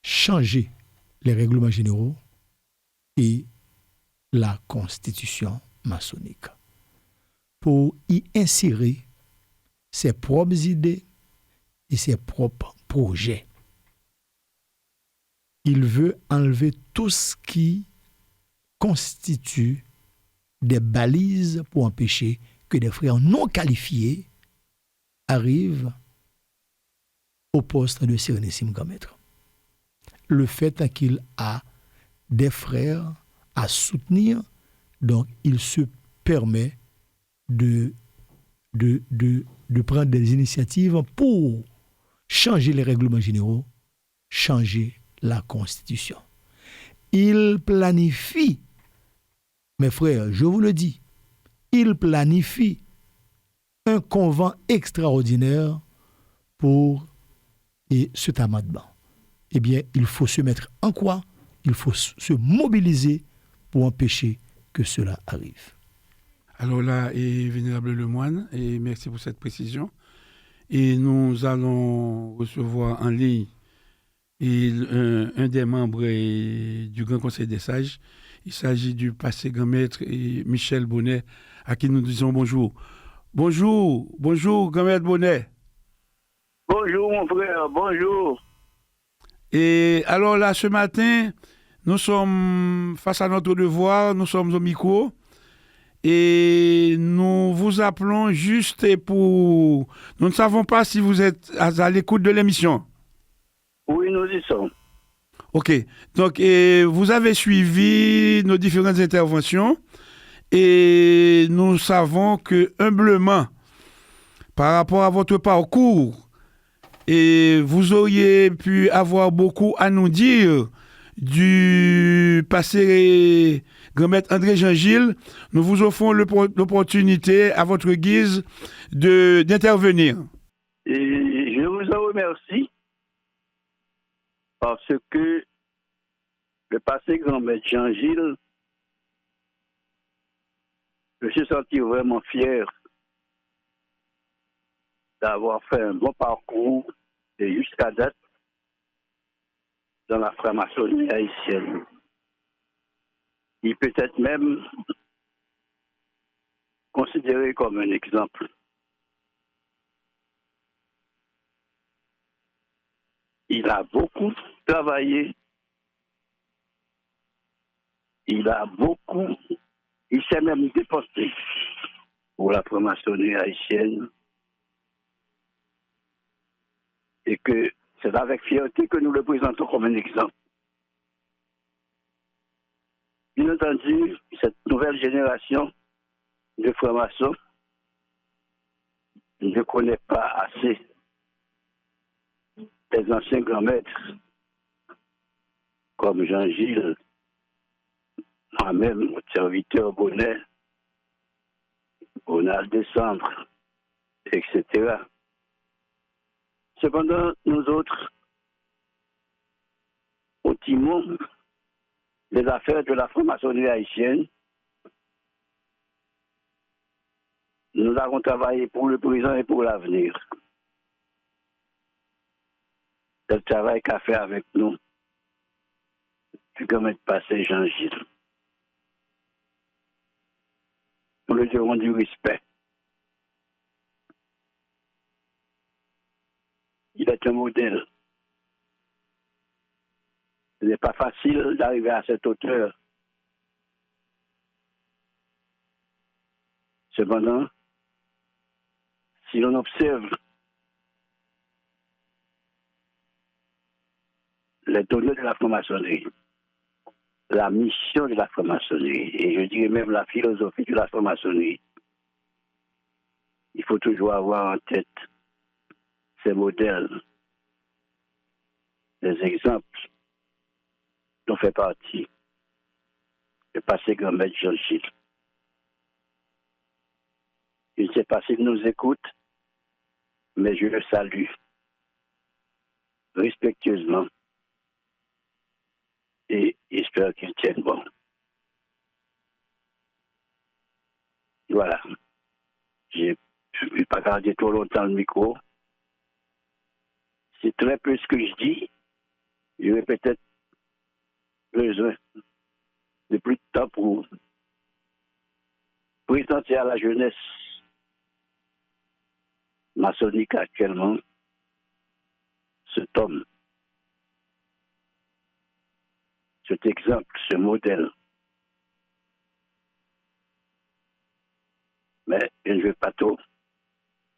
changer les règlements généraux et la constitution maçonnique pour y insérer ses propres idées et ses propres projets. Il veut enlever tout ce qui constitue des balises pour empêcher que des frères non qualifiés arrivent au poste de Sérénissime Grand Maître. Le fait qu'il a des frères à soutenir, donc il se permet de prendre des initiatives pour changer les règlements généraux, changer la Constitution. Il planifie, mes frères, je vous le dis, il planifie un convent extraordinaire pour cet amendement. Eh bien, il faut se mettre en quoi? Il faut se mobiliser pour empêcher que cela arrive. Alors là, et Vénérable Lemoine, et merci pour cette précision. Et nous allons recevoir en ligne un des membres du Grand Conseil des Sages. Il s'agit du passé grand maître et Michel Bonnet, à qui nous disons bonjour. Bonjour, grand maître Bonnet. Bonjour mon frère, bonjour. Et alors là, ce matin, nous sommes face à notre devoir, nous sommes au micro. Et nous vous appelons juste pour... Nous ne savons pas si vous êtes à l'écoute de l'émission. Oui, nous y sommes. OK. Donc, vous avez suivi nos différentes interventions et nous savons que, humblement, par rapport à votre parcours, et vous auriez pu avoir beaucoup à nous dire du passé grand maître André Jean-Gilles. Nous vous offrons l'opportunité à votre guise d'intervenir. Et je vous en remercie parce que le passé grand maître Jean-Gilles, je me suis senti vraiment fier d'avoir fait un bon parcours et jusqu'à date dans la franc-maçonnerie haïtienne. Il peut être même considéré comme un exemple. Il a beaucoup travaillé, il s'est même déporté pour la franc-maçonnerie haïtienne et que c'est avec fierté que nous le présentons comme un exemple. Bien entendu, cette nouvelle génération de francs-maçons ne connaît pas assez des anciens grands maîtres comme Jean-Gilles, moi-même, notre serviteur Bonnet, Ronald Décembre, etc. Cependant, nous autres, au timon des affaires de la franc-maçonnerie haïtienne, nous avons travaillé pour le présent et pour l'avenir. C'est le travail qu'a fait avec nous du grand maître passé Jean-Gilles. Nous lui devons du respect. Il est un modèle. Ce n'est pas facile d'arriver à cette hauteur. Cependant, si l'on observe les données de la franc-maçonnerie, la mission de la franc-maçonnerie, et je dirais même la philosophie de la franc-maçonnerie, il faut toujours avoir en tête ces modèles, les exemples dont fait partie le passé grand maître Jean-Gilles. Je ne sais pas s'il nous écoute, mais je le salue respectueusement et j'espère qu'il tienne bon. Voilà. Je ne vais pas garder trop longtemps le micro. C'est très peu ce que je dis. J'aurais peut-être besoin de plus de temps pour présenter à la jeunesse maçonnique actuellement cet homme, cet exemple, ce modèle. Mais je ne veux pas trop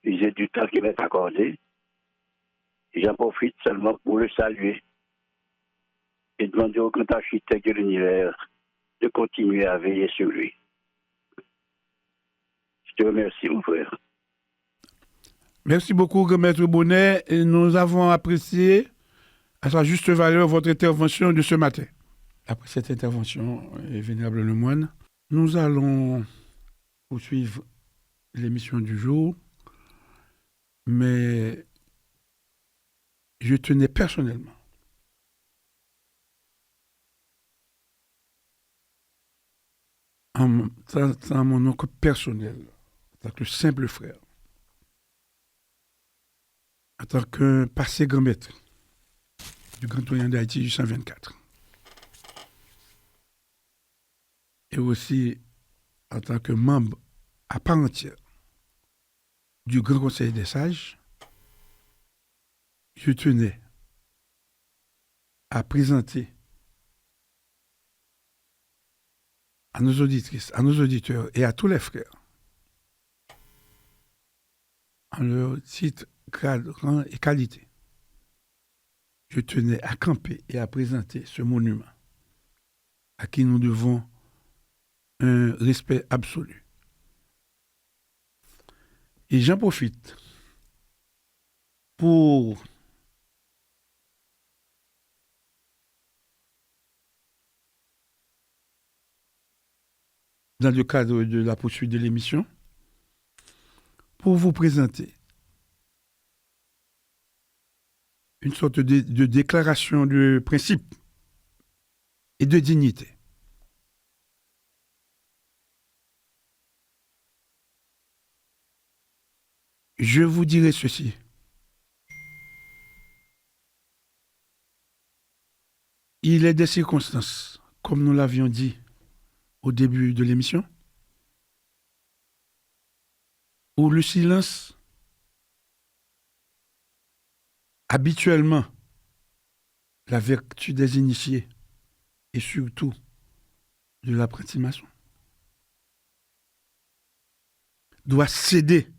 user du temps qui m'est accordé. J'en profite seulement pour le saluer et demander au grand architecte de l'univers de continuer à veiller sur lui. Je te remercie, mon frère. Merci beaucoup, Grand Maître Bonnet. Et nous avons apprécié à sa juste valeur votre intervention de ce matin. Après cette intervention, Vénérable Lemoine, nous allons poursuivre l'émission du jour, mais je tenais personnellement en mon oncle personnel, en tant que simple frère, en tant que passé grand maître du Grand Orient d'Haïti du 124, et aussi en tant que membre à part entière du Grand Conseil des Sages, je tenais à présenter à nos auditrices, à nos auditeurs et à tous les frères, en leur titre, grade, rang et qualité, je tenais à camper et à présenter ce monument à qui nous devons un respect absolu. Et j'en profite pour dans le cadre de la poursuite de l'émission, pour vous présenter une sorte de déclaration de principe et de dignité. Je vous dirai ceci. Il est des circonstances, comme nous l'avions dit au début de l'émission, où le silence, habituellement, la vertu des initiés et surtout de l'apprenti maçon, doit céder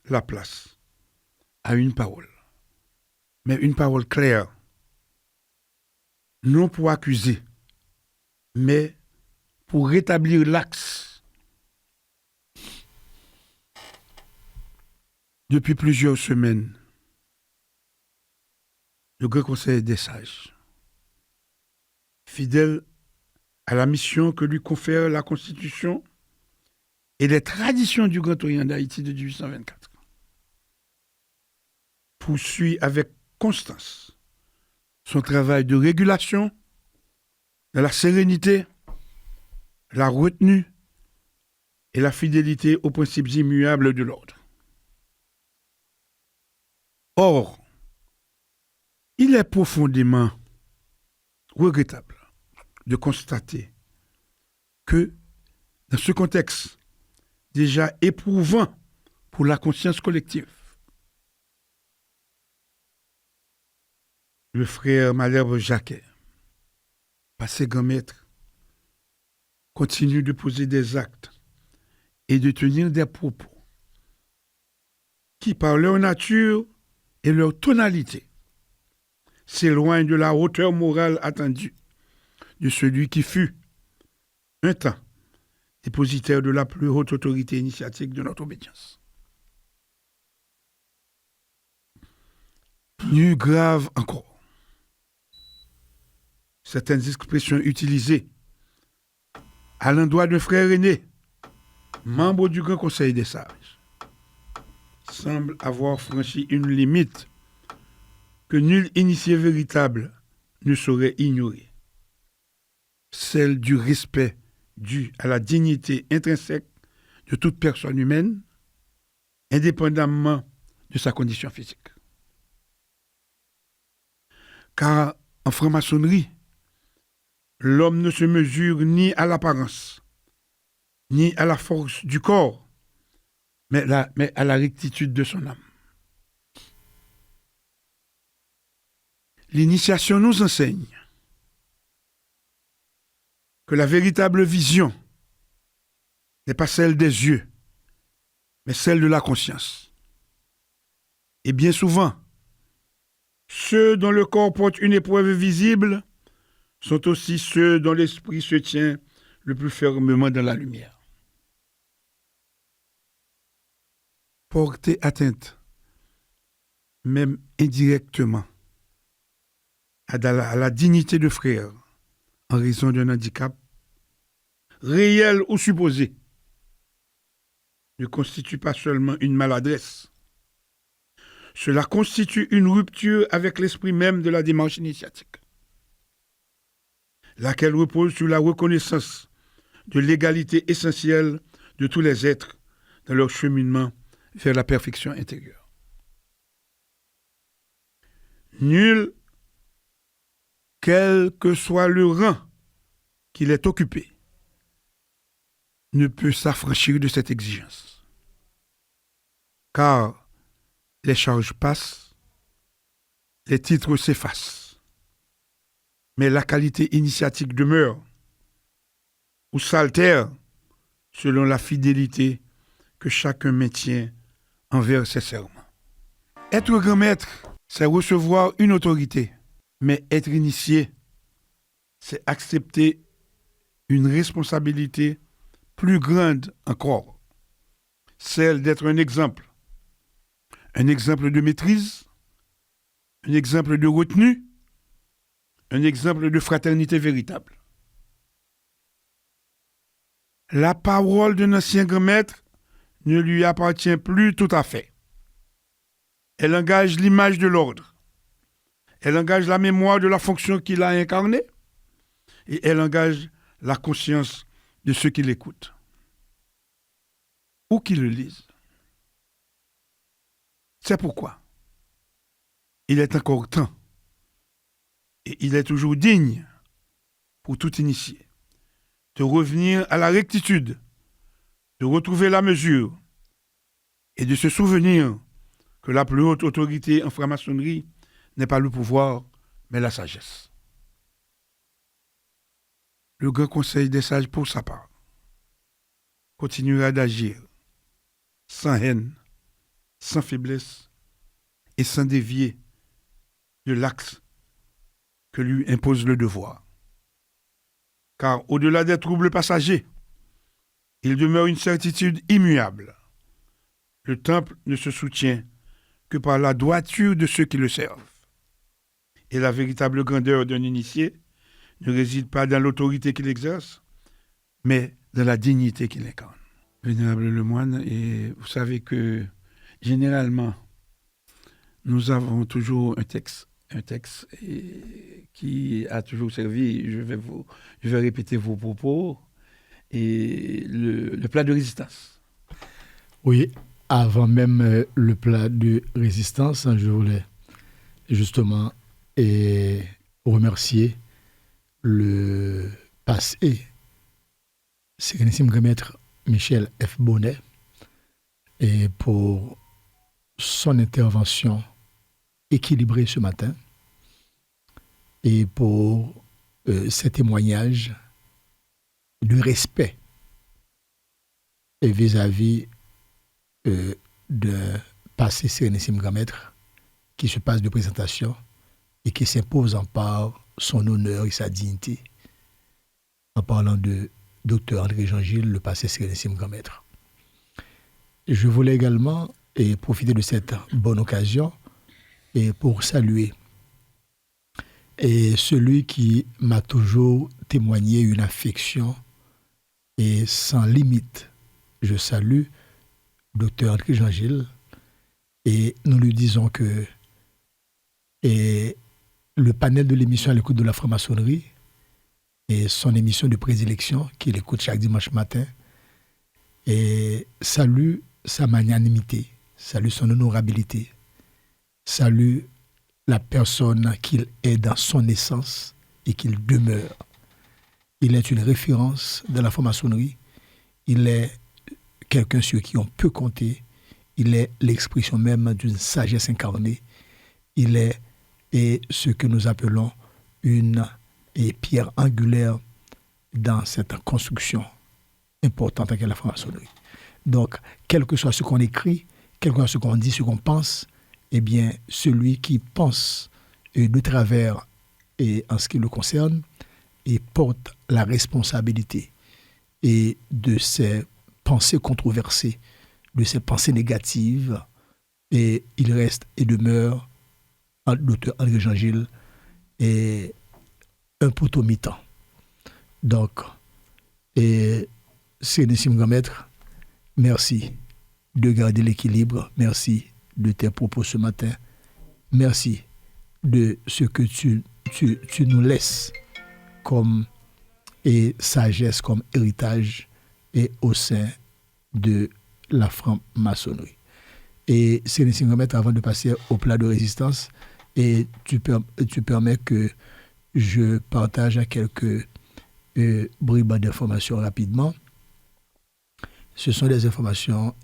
la place à une parole, mais une parole claire, non pour accuser, mais pour rétablir l'axe. Depuis plusieurs semaines, le Grand Conseil des Sages, fidèle à la mission que lui confère la Constitution et les traditions du Grand Orient d'Haïti de 1824, poursuit avec constance son travail de régulation, de la sérénité, la retenue et la fidélité aux principes immuables de l'ordre. Or, il est profondément regrettable de constater que, dans ce contexte déjà éprouvant pour la conscience collective, le frère Malherbe Jacquet, passé grand maître, continue de poser des actes et de tenir des propos qui, par leur nature et leur tonalité, s'éloignent de la hauteur morale attendue de celui qui fut, un temps, dépositaire de la plus haute autorité initiatique de notre obédience. Plus grave encore, certaines expressions utilisées à l'endroit d'un frère aîné, membre du Grand Conseil des Sages, semblent avoir franchi une limite que nul initié véritable ne saurait ignorer, celle du respect dû à la dignité intrinsèque de toute personne humaine, indépendamment de sa condition physique. Car en franc-maçonnerie, l'homme ne se mesure ni à l'apparence, ni à la force du corps, mais à la rectitude de son âme. L'initiation nous enseigne que la véritable vision n'est pas celle des yeux, mais celle de la conscience. Et bien souvent, Ceux dont le corps porte une épreuve visible sont aussi ceux dont l'esprit se tient le plus fermement dans la lumière. Porter atteinte, même indirectement, à la dignité de frère en raison d'un handicap, réel ou supposé, ne constitue pas seulement une maladresse. Cela constitue une rupture avec l'esprit même de la démarche initiatique, laquelle repose sur la reconnaissance de l'égalité essentielle de tous les êtres dans leur cheminement vers la perfection intérieure. Nul, quel que soit le rang qu'il ait occupé, ne peut s'affranchir de cette exigence. Car les charges passent, les titres s'effacent, mais la qualité initiatique demeure ou s'altère selon la fidélité que chacun maintient envers ses serments. Être grand maître, c'est recevoir une autorité, mais être initié, c'est accepter une responsabilité plus grande encore, celle d'être un exemple de maîtrise, un exemple de retenue, un exemple de fraternité véritable. La parole d'un ancien grand maître ne lui appartient plus tout à fait. Elle engage l'image de l'ordre. Elle engage la mémoire de la fonction qu'il a incarnée et elle engage la conscience de ceux qui l'écoutent ou qui le lisent. C'est pourquoi il est encore temps et il est toujours digne pour tout initié de revenir à la rectitude, de retrouver la mesure et de se souvenir que la plus haute autorité en franc-maçonnerie n'est pas le pouvoir, mais la sagesse. Le Grand Conseil des Sages, pour sa part, continuera d'agir sans haine, sans faiblesse et sans dévier de l'axe que lui impose le devoir. Car au-delà des troubles passagers, il demeure une certitude immuable. Le temple ne se soutient que par la droiture de ceux qui le servent. Et la véritable grandeur d'un initié ne réside pas dans l'autorité qu'il exerce, mais dans la dignité qu'il incarne. Vénérable Lemoine, et vous savez que généralement, nous avons toujours un texte qui a toujours servi, je vais répéter vos propos, et le plat de résistance. Oui, avant même le plat de résistance, je voulais justement remercier le passé Sérénissime Grand Maître Michel F. Bonnet et pour son intervention équilibrée ce matin et pour ses témoignages de respect et vis-à-vis d'un passé Sérénissime Grand Maître qui se passe de présentation et qui s'impose en part son honneur et sa dignité en parlant de Dr André-Jean Gilles, le passé Sérénissime Grand Maître. Je voulais également profiter de cette bonne occasion et pour saluer celui qui m'a toujours témoigné une affection et sans limite. Je salue Dr André-Jean Gilles et nous lui disons que le panel de l'émission à l'écoute de la franc-maçonnerie et son émission de prédilection qu'il écoute chaque dimanche matin et salue sa magnanimité, salue son honorabilité, salue la personne qu'il est dans son essence et qu'il demeure. Il est une référence de la franc-maçonnerie, il est quelqu'un sur qui on peut compter, il est l'expression même d'une sagesse incarnée, il est ce que nous appelons une pierre angulaire dans cette construction importante qu'est la franc-maçonnerie. Donc, quel que soit ce qu'on écrit, quel que soit ce qu'on dit, ce qu'on pense, eh bien, celui qui pense de travers et en ce qui le concerne et porte la responsabilité et de ses pensées controversées, de ses pensées négatives, et il reste et demeure l'auteur André Jean-Gilles et un poteau mi-temps. Donc, et Sérénissime Grand Maître, merci de garder l'équilibre, merci de tes propos ce matin, merci de ce que tu nous laisses comme et sagesse, comme héritage et au sein de la franc-maçonnerie. Et Sérénissime Grand Maître, avant de passer au plat de résistance, et tu permets que je partage quelques bribes d'informations rapidement. Ce sont des informations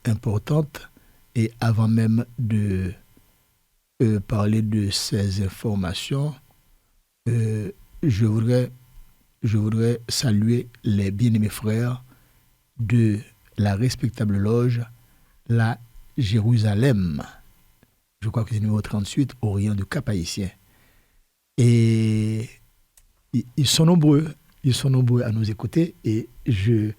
importantes et avant même de parler de ces informations, je voudrais saluer les bien-aimés frères de la respectable loge La Jérusalem. Je crois que c'est numéro 38, Orient de Cap-Haïtien. Et ils sont nombreux à nous écouter. Et je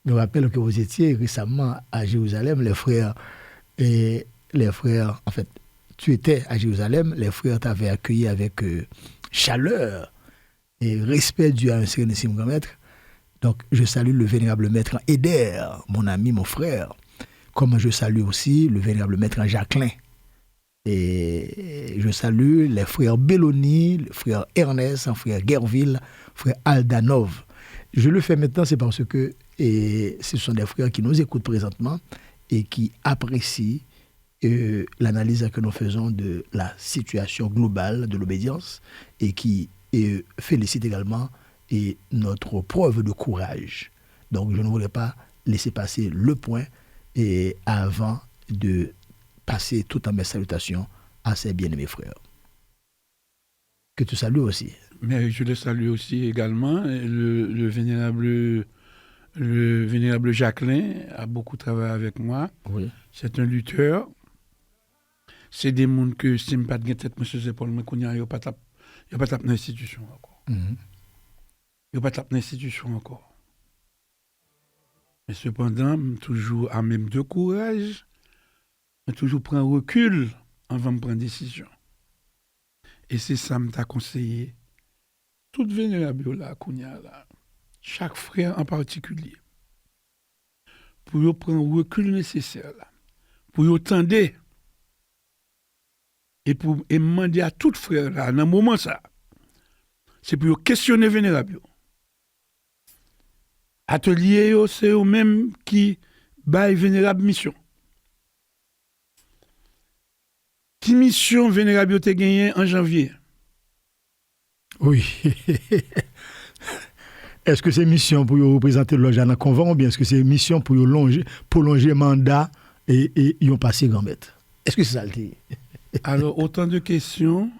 me rappelle que vous étiez récemment à Jérusalem, les frères, en fait, tu étais à Jérusalem, les frères t'avaient accueilli avec chaleur et respect dû à un Sérénissime Grand Maître. Donc, je salue le vénérable maître Eder, mon ami, mon frère, comme je salue aussi le vénérable maître Jacquelin. Et je salue les frères Belloni, le frère Ernest, le frère Guerville, le frère Aldanov. Je le fais maintenant, c'est parce que ce sont des frères qui nous écoutent présentement et qui apprécient l'analyse que nous faisons de la situation globale de l'obédience et qui félicitent également notre preuve de courage. Donc je ne voulais pas laisser passer le point avant de passer tout en mes salutations à ces bien-aimés frères. Que tu salues aussi. Mais je le salue aussi également. Le vénérable Jacquelin a beaucoup travaillé avec moi. Oui. C'est un lutteur. C'est des gens que si je n'ai pas de tête, M. Paul, il n'y a pas de l'institution encore. Il n'y a pas de l'institution encore. Mais cependant, toujours à même de courage, je toujours prendre recul avant de prendre décision. Et c'est ça que je t'ai conseillé. Toute vénérable là, chaque frère en particulier, pour prendre le recul nécessaire, là, pour tendre et pour demander à tout frère là, dans un moment ça, c'est pour questionner vénérable. Atelier, c'est eux-mêmes qui baillent vénérable mission. Qui mission vénérable te gagné en janvier? Oui. Est-ce que c'est mission pour représenter le loge dans le convent ou bien est-ce que c'est mission pour prolonger mandat et y ont passé grand maître? Est-ce que c'est ça le dit? Alors, autant de questions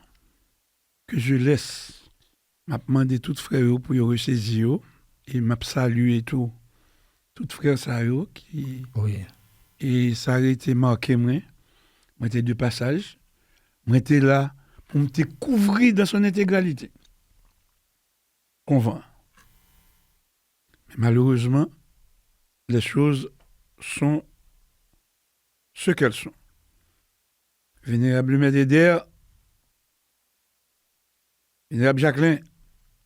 que je laisse. M'a demandé tout frère pour y ressaisir et m'a salué tout frère ça qui oui. Et ça a été marqué moi j'étais de passage, moi j'étais là pour me couvrir dans son intégralité. Convent. Mais malheureusement, les choses sont ce qu'elles sont. Vénérable Maître Eder, vénérable Jacquelin,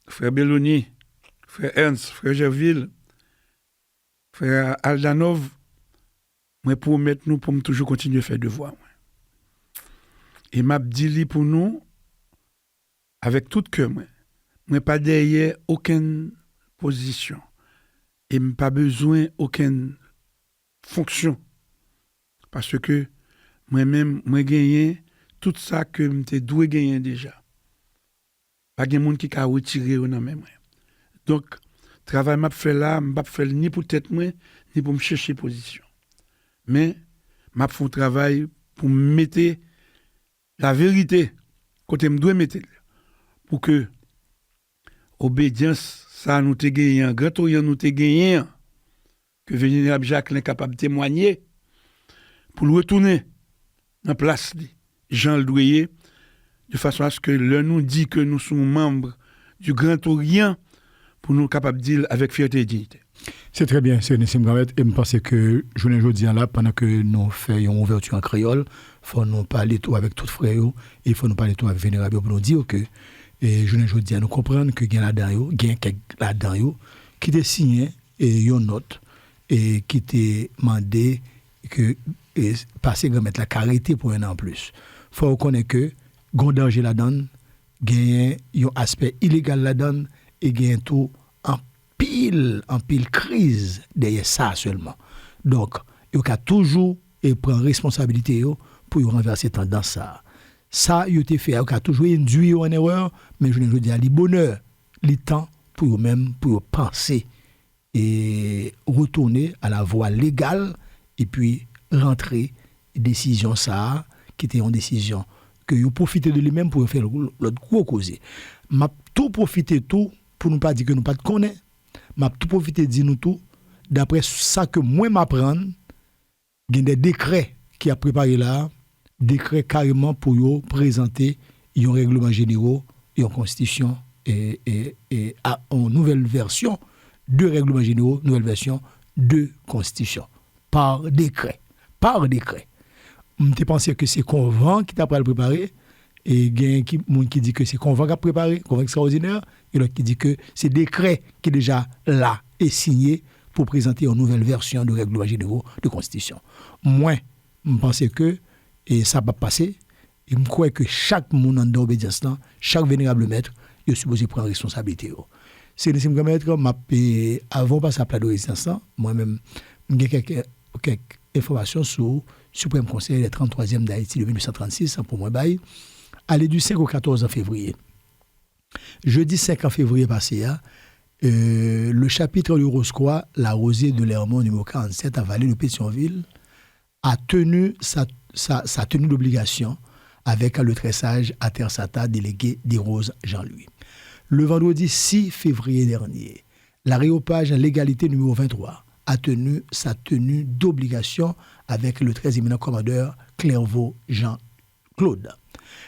frère Belloni, frère Ernst, frère Gerville, frère Aldanov, moi pour mettre nous pour toujours continuer à faire devoir. Et m'a dit pour nous avec tout cœur moi pas derrière aucune position et pas besoin aucune fonction parce que moi-même moi gagné tout ça que m'était doué gagner déjà. Pas de monde qui a retiré dans même. Donc travail m'a fait là, m'a fait ni pour tête moi ni pour me chercher position. Mais m'a fait un travail pour mettre la vérité côté me doit mettre pour que obédience ça nous te gagné, grand orient nous te gagné que vénérable Jacquelin capable de témoigner pour le retourner en place Jean le Douyer de façon à ce que l'on nous dit que nous sommes membres du Grand Orient pour nous capables de dire avec fierté et dignité. C'est très bien, c'est Nissim Gamet. Et je pense que je ne dis là, pendant que nous faisons une ouverture en créole, il faut nous parler tout avec tout frère, et il faut nous parler tout avec Vénérable pour nous dire que, et je ne dis à nous comprendre que il y a quelques là-dedans qui t'a signé et une note et qui t'a demandé que passer à mettre la carité pour un an plus. Il faut reconnaître que grand danger là-dedans, il y a un aspect illégal là-dedans et il y a tout en pile crise derrière ça seulement. Donc, il y a toujours et prendre responsabilité pour renverser tendance ça. Ça, il a fait, il a toujours induit en erreur, mais je ne veux dire, le bonheur, le temps pour eux-mêmes, pour penser et retourner à la voie légale et puis rentrer décision ça, qui était une décision que vous profitez de lui-même pour faire l'autre gros cause. M'a tout profiter tout pour ne pas dire que nous pas de connaître. M'a tout profiter dire nous tout d'après ça que moi m'apprendre, il y a des décrets qui a préparé là, décrets carrément pour yo présenter un règlement général et une constitution et une nouvelle version de règlement général, nouvelle version de constitution par décret. Je pensais que c'est convent qui t'a préparé et il y a quelqu'un qui dit que c'est convent qui a préparé, convent extraordinaire, et l'autre qui dit que c'est décret qui est déjà là et signé pour présenter une nouvelle version de règlement général de constitution. Moi, je pensais que et ça va passer. Et je crois que chaque monde en d'obédience, chaque vénérable maître, il est supposé prendre responsabilité. C'est le simple maître, avant de passer à la plat de résistance, moi-même, j'ai quelques informations sur Suprême Conseil des 33e d'Haïti de 1936, pour moi, aller du 5 au 14 février. Jeudi 5 février passé, le chapitre de Rose-Croix, la rosée de l'Hermont numéro 47 à Vallée de Pétionville, a tenu sa tenue d'obligation avec le tressage à Terre Sata délégué des Roses Jean-Louis. Le vendredi 6 février dernier, l'aréopage légalité numéro 23 a tenu sa tenue d'obligation avec le très éminent commandeur Clairvaux Jean-Claude.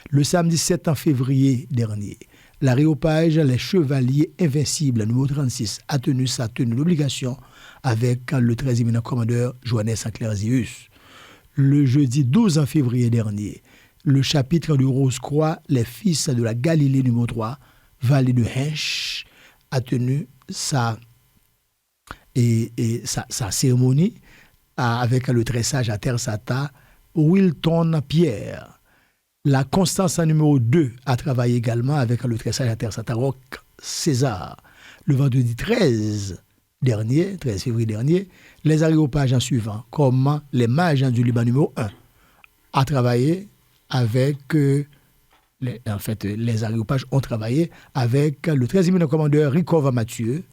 Le samedi 7 février dernier, l'aréopage Les Chevaliers Invincibles numéro 36 a tenu sa tenue d'obligation avec le très éminent commandeur Joannès Saint-Clair-Zius. Le jeudi 12 février dernier, le chapitre de Rose-Croix, les fils de la Galilée numéro 3, Vallée de Hench, a tenu sa cérémonie avec le tressage à Terre Sata, Wilton Pierre. La Constance numéro 2 a travaillé également avec le tressage à Terre Sata, Roch César. Le vendredi 13 février dernier, les aréopages en suivant, comme les mages du Liban numéro 1, a travaillé avec, les aréopages ont travaillé avec le 13e commandeur Ricova Mathieu,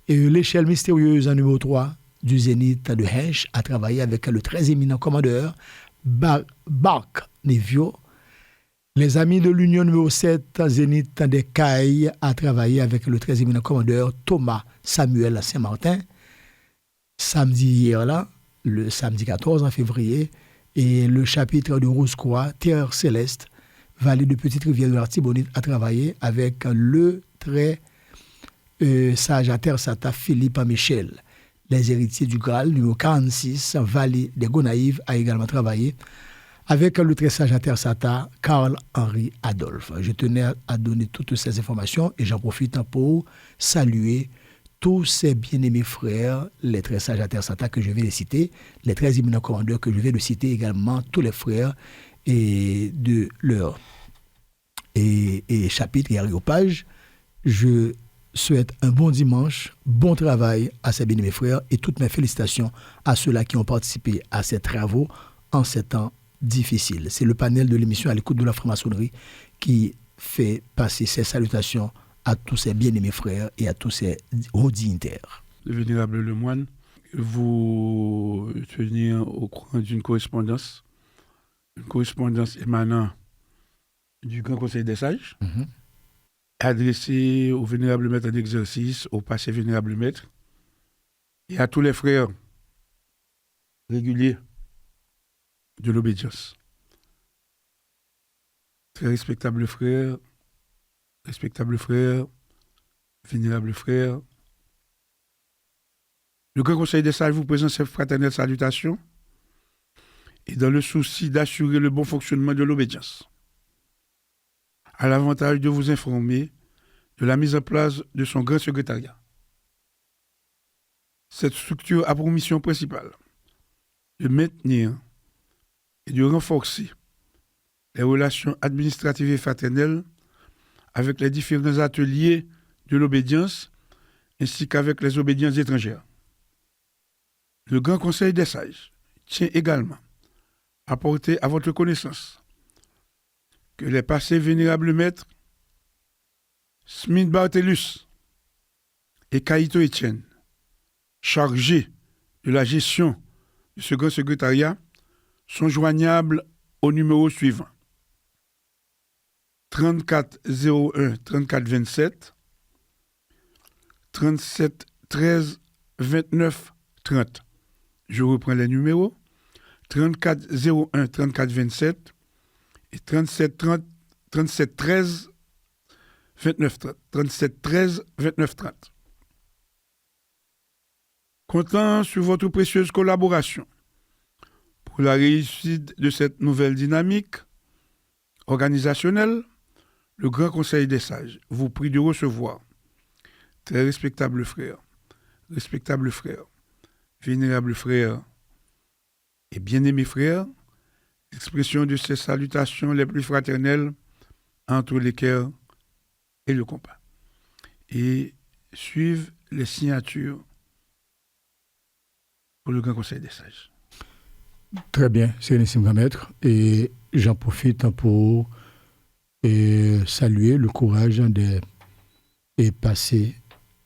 et l'échelle mystérieuse en numéro 3 du Zénith de Hench a travaillé avec le 13e commandeur Bark Nevio. Les amis de l'Union numéro 7, Zénith des Cailles, a travaillé avec le 13e commandeur Thomas Samuel Saint-Martin. Samedi hier là, le samedi 14 février, et le chapitre de Rose-Croix, Terre Céleste, Vallée de Petite-Rivière de l'Artibonite, a travaillé avec le très sage à Terre Sata, Philippe Michel. Les héritiers du Graal, numéro 46, Vallée des Gonaïves, a également travaillé avec le très sage à Terre Sata, Carl-Henri Adolphe. Je tenais à donner toutes ces informations et j'en profite pour saluer tous ces bien-aimés frères, les très sages à Terre Sata que je vais les citer, les très éminents commandeurs que je vais les citer également, tous les frères et de leur et chapitre et aréopage. Je souhaite un bon dimanche, bon travail à ces bien-aimés frères et toutes mes félicitations à ceux-là qui ont participé à ces travaux en ces temps difficiles. C'est le panel de l'émission à l'écoute de la franc-maçonnerie qui fait passer ces salutations à tous ces bien-aimés frères et à tous ces hauts dignitaires. Le vénérable Lemoine, vous tenir au courant d'une correspondance, émanant du Grand Conseil des Sages, adressée au vénérable maître d'exercice, au passé vénérable maître, et à tous les frères réguliers de l'obédience. très respectables frères, vénérables frères, le Grand Conseil des Sages vous présente ses fraternelles salutations et dans le souci d'assurer le bon fonctionnement de l'obédience, à l'avantage de vous informer de la mise en place de son grand secrétariat. Cette structure a pour mission principale de maintenir et de renforcer les relations administratives et fraternelles avec les différents ateliers de l'obédience ainsi qu'avec les obédiences étrangères. Le Grand Conseil des Sages tient également à porter à votre connaissance que les passés vénérables maîtres Smith Bartellus et Caïto Étienne, chargés de la gestion de ce grand secrétariat, sont joignables au numéro suivant 34 01 34 27 37 13 29 30. Je reprends les numéros 34 01 34 27 et 37 30 37 13 29 30. 37 13 29 30. Comptant sur votre précieuse collaboration pour la réussite de cette nouvelle dynamique organisationnelle, le Grand Conseil des Sages vous prie de recevoir, très respectables frères, vénérables frères et bien-aimés frères, l'expression de ces salutations les plus fraternelles entre les cœurs et le compas. Et suivent les signatures pour le Grand Conseil des Sages. Très bien, Sérénissime Grand Maître. Et j'en profite pour saluer le courage des passés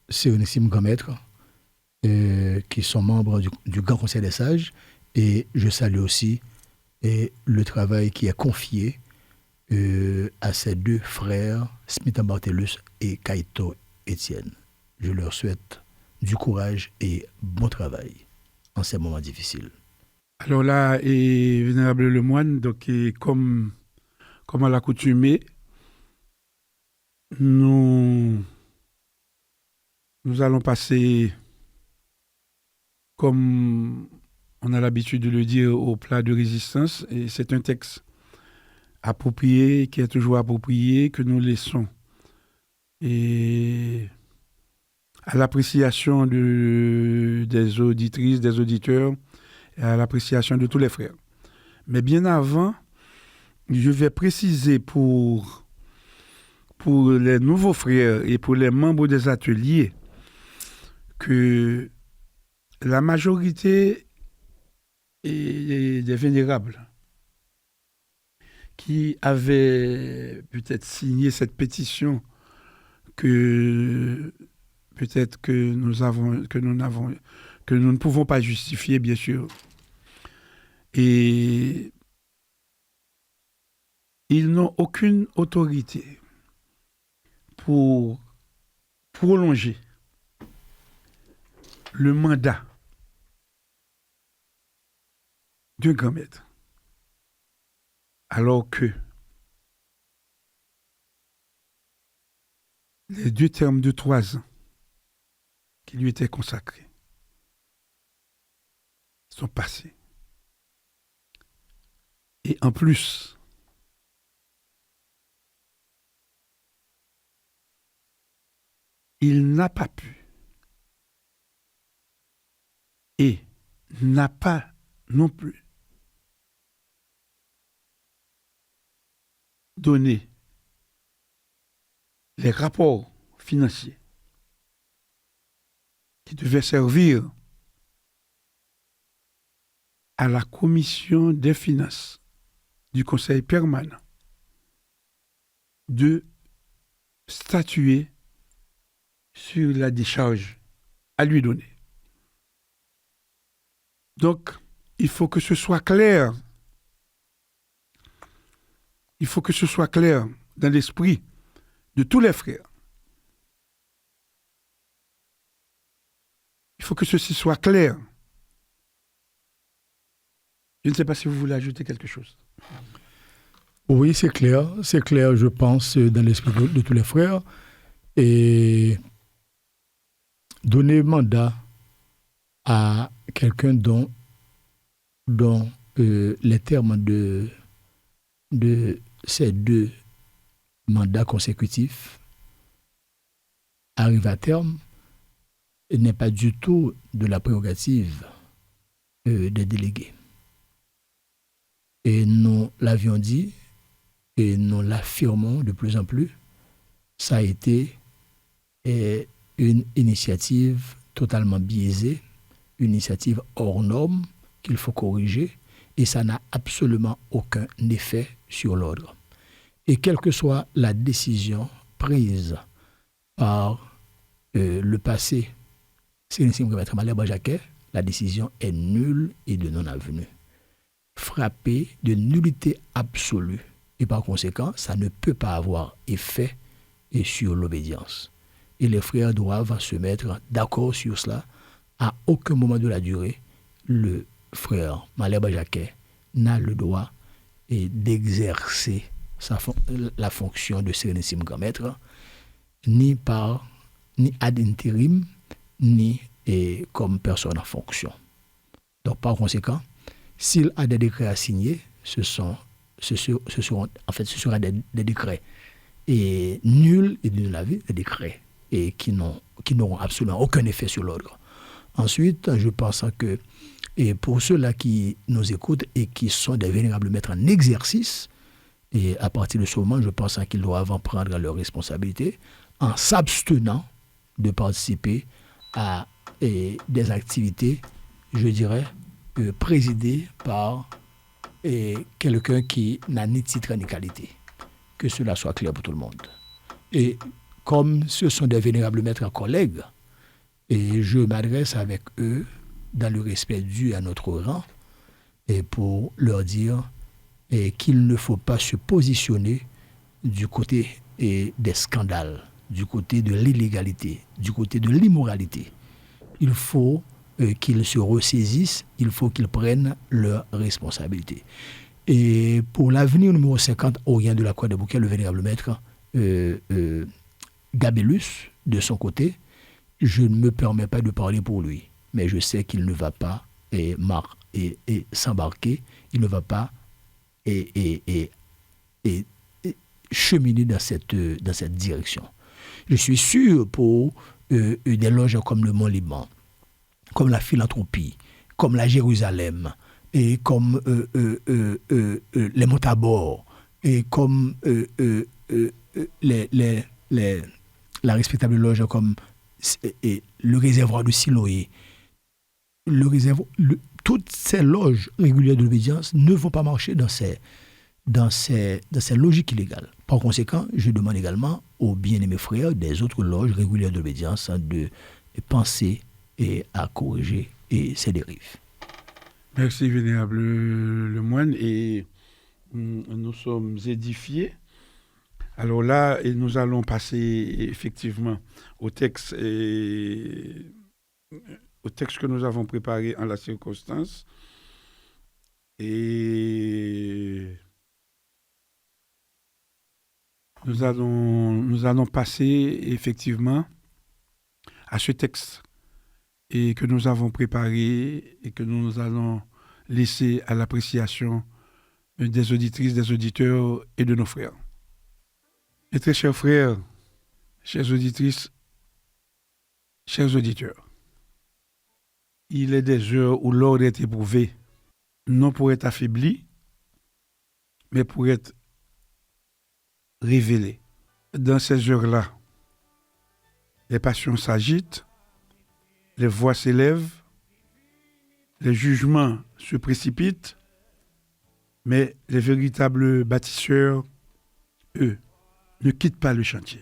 Sérénissime Grand Maître qui sont membres du Grand Conseil des Sages. Et je salue aussi le travail qui est confié à ces deux frères, Smith Bartellus et Caïto Étienne. Je leur souhaite du courage et bon travail en ces moments difficiles. Alors là, Vénérable le Moine, donc, comme à l'accoutumée, nous allons passer, comme on a l'habitude de le dire, au plat de résistance. Et c'est un texte approprié, qui est toujours approprié, que nous laissons et à l'appréciation des auditrices, des auditeurs, et à l'appréciation de tous les frères. Mais bien avant, je vais préciser pour les nouveaux frères et pour les membres des ateliers que la majorité des vénérables qui avaient peut-être signé cette pétition que peut-être que nous ne pouvons pas justifier, bien sûr. Et ils n'ont aucune autorité pour prolonger le mandat d'un grand maître, alors que les 2 termes de 3 ans qui lui étaient consacrés sont passés. Et en plus, il n'a pas pu et n'a pas non plus donné les rapports financiers qui devaient servir à la commission des finances du Conseil permanent de statuer sur la décharge à lui donner. Donc, il faut que ce soit clair. Il faut que ce soit clair dans l'esprit de tous les frères. Il faut que ceci soit clair. Je ne sais pas si vous voulez ajouter quelque chose. Oui, c'est clair, je pense, dans l'esprit de tous les frères. Et donner mandat à quelqu'un dont les termes de ces deux mandats consécutifs arrivent à terme n'est pas du tout de la prérogative des délégués. Et nous l'avions dit, et nous l'affirmons de plus en plus, ça a été une initiative totalement biaisée, une initiative hors norme qu'il faut corriger, et ça n'a absolument aucun effet sur l'ordre. Et quelle que soit la décision prise par le passé, Sérénissime Maître Malherbe Jacquet, la décision est nulle et de non-avenue. Frappée de nullité absolue. Et par conséquent, ça ne peut pas avoir effet sur l'obédience. Et les frères doivent se mettre d'accord sur cela. À aucun moment de la durée, le frère Malherbe Jacquet n'a le droit d'exercer la fonction de Sérénissime Grand Maître, ni ad interim, ni comme personne en fonction. Donc par conséquent, s'il a des décrets à signer, ce sera des décrets nuls et de l'avis, des décrets qui n'auront absolument aucun effet sur l'ordre. Ensuite, je pense que pour ceux-là qui nous écoutent et qui sont des vénérables maîtres en exercice, et à partir de ce moment, je pense qu'ils doivent en prendre leurs responsabilités en s'abstenant de participer à des activités, je dirais, présidées par quelqu'un qui n'a ni titre ni qualité. Que cela soit clair pour tout le monde. Et comme ce sont des vénérables maîtres collègues, et je m'adresse avec eux dans le respect dû à notre rang, et pour leur dire qu'il ne faut pas se positionner du côté des scandales, du côté de l'illégalité, du côté de l'immoralité. Il faut qu'ils se ressaisissent, il faut qu'ils prennent leurs responsabilités. Et pour l'avenir numéro 50, Orient de la Croix des Bouquets, le vénérable maître Gabélus, de son côté, je ne me permets pas de parler pour lui, mais je sais qu'il ne va pas s'embarquer, il ne va pas cheminer dans cette direction. Je suis sûr pour des loges comme le Mont Liban, comme la philanthropie, comme la Jérusalem, et comme les Monts Tabor, et comme la respectable loge comme le réservoir de Siloé, toutes ces loges régulières de l'obédience ne vont pas marcher dans ces logiques illégales. Par conséquent, je demande également aux bien-aimés frères des autres loges régulières de l'obédience de penser à corriger ces dérives. Merci, vénérable le moine, et nous sommes édifiés. Alors là, nous allons passer effectivement au texte que nous avons préparé en la circonstance. Et nous allons passer effectivement à ce texte et que nous avons préparé et que nous allons laisser à l'appréciation des auditrices, des auditeurs et de nos frères. Mes très chers frères, chères auditrices, chers auditeurs, il est des heures où l'ordre est éprouvé, non pour être affaibli, mais pour être révélé. Dans ces heures-là, les passions s'agitent, les voix s'élèvent, les jugements se précipitent, mais les véritables bâtisseurs, eux, ne quittent pas le chantier.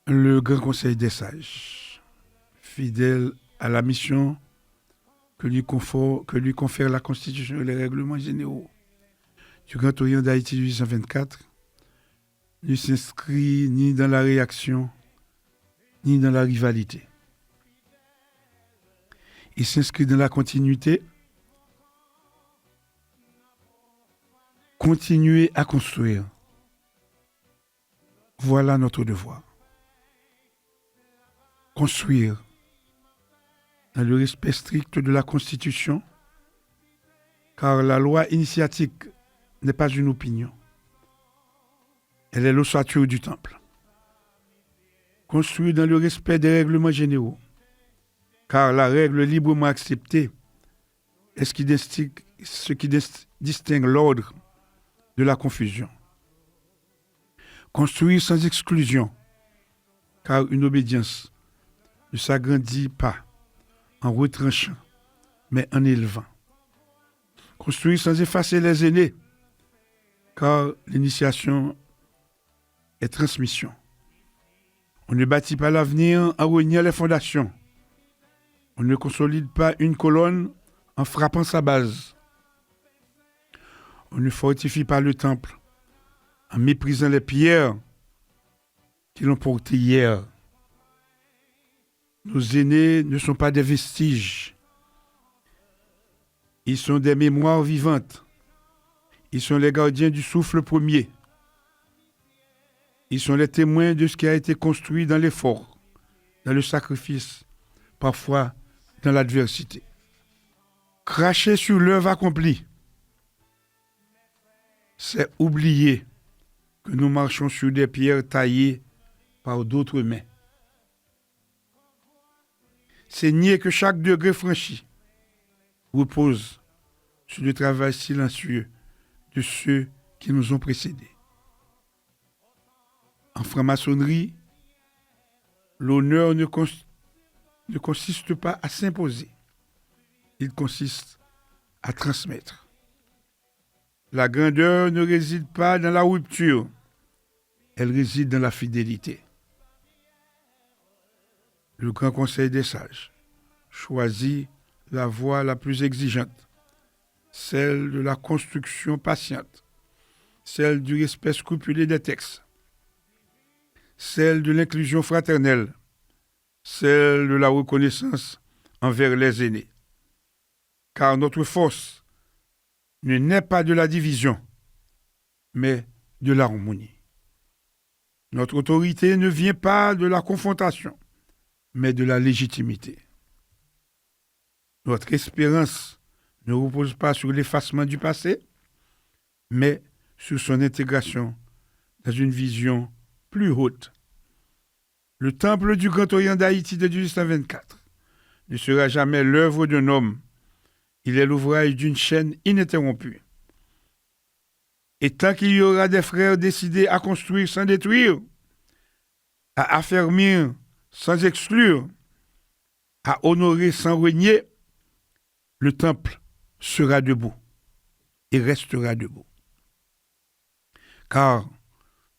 Le Grand Conseil des Sages, fidèle à la mission que lui confère la Constitution et les règlements généraux du Grand Orient d'Haïti 1824, ne s'inscrit ni dans la réaction, ni dans la rivalité. Il s'inscrit dans la continuité continuer à construire. Voilà notre devoir. Construire dans le respect strict de la Constitution, car la loi initiatique n'est pas une opinion. Elle est l'ossature du temple. Construire dans le respect des règlements généraux, car la règle librement acceptée est ce qui distingue l'ordre de la confusion. Construire sans exclusion, car une obédience ne s'agrandit pas en retranchant, mais en élevant. Construire sans effacer les aînés, car l'initiation est transmission. On ne bâtit pas l'avenir en reniant les fondations. On ne consolide pas une colonne en frappant sa base. On ne fortifie pas le temple en méprisant les pierres qui l'ont porté hier. Nos aînés ne sont pas des vestiges. Ils sont des mémoires vivantes. Ils sont les gardiens du souffle premier. Ils sont les témoins de ce qui a été construit dans l'effort, dans le sacrifice, parfois dans l'adversité. Cracher sur l'œuvre accomplie, c'est oublier que nous marchons sur des pierres taillées par d'autres mains. C'est nier que chaque degré franchi repose sur le travail silencieux de ceux qui nous ont précédés. En franc-maçonnerie, l'honneur ne consiste pas à s'imposer, il consiste à transmettre. La grandeur ne réside pas dans la rupture, elle réside dans la fidélité. Le Grand Conseil des sages choisit la voie la plus exigeante, celle de la construction patiente, celle du respect scrupuleux des textes, celle de l'inclusion fraternelle, celle de la reconnaissance envers les aînés. Car notre force ne naît pas de la division, mais de l'harmonie. Notre autorité ne vient pas de la confrontation, mais de la légitimité. Notre espérance ne repose pas sur l'effacement du passé, mais sur son intégration dans une vision plus haute. Le temple du Grand Orient d'Haïti de 1824 ne sera jamais l'œuvre d'un homme, il est l'ouvrage d'une chaîne ininterrompue. Et tant qu'il y aura des frères décidés à construire sans détruire, à affermir sans exclure, à honorer sans renier, le temple sera debout et restera debout. Car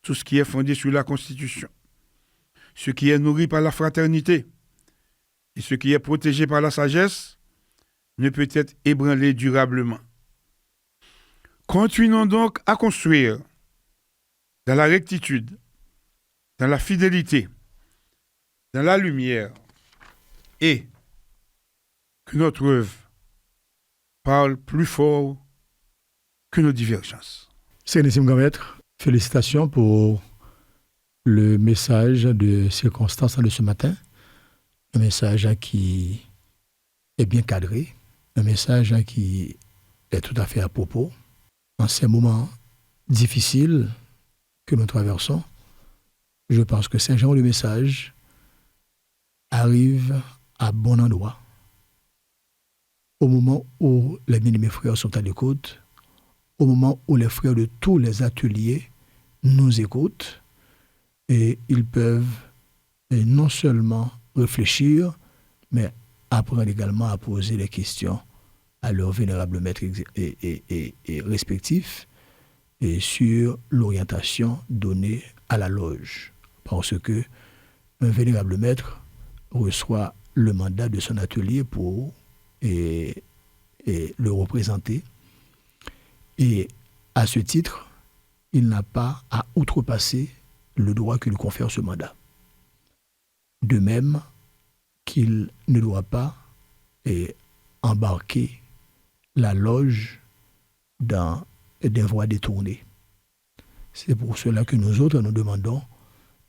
tout ce qui est fondé sur la Constitution, ce qui est nourri par la fraternité et ce qui est protégé par la sagesse ne peut être ébranlé durablement. Continuons donc à construire dans la rectitude, dans la fidélité, dans la lumière, et que notre œuvre parle plus fort que nos divergences. Sérénissime Grand Maître, félicitations pour le message de circonstance de ce matin, un message qui est bien cadré, un message qui est tout à fait à propos. En ces moments difficiles que nous traversons, je pense que ce genre de message arrive à bon endroit. Au moment où les bien-aimés frères sont à l'écoute, au moment où les frères de tous les ateliers nous écoutent, et ils peuvent non seulement réfléchir, mais apprendre également à poser des questions à leurs vénérables maîtres et respectifs et sur l'orientation donnée à la loge. Parce que un vénérable maître reçoit le mandat de son atelier pour et le représenter. Et à ce titre, il n'a pas à outrepasser le droit que lui confère ce mandat. De même qu'il ne doit pas embarquer la loge dans des voies détournées. C'est pour cela que nous autres, nous demandons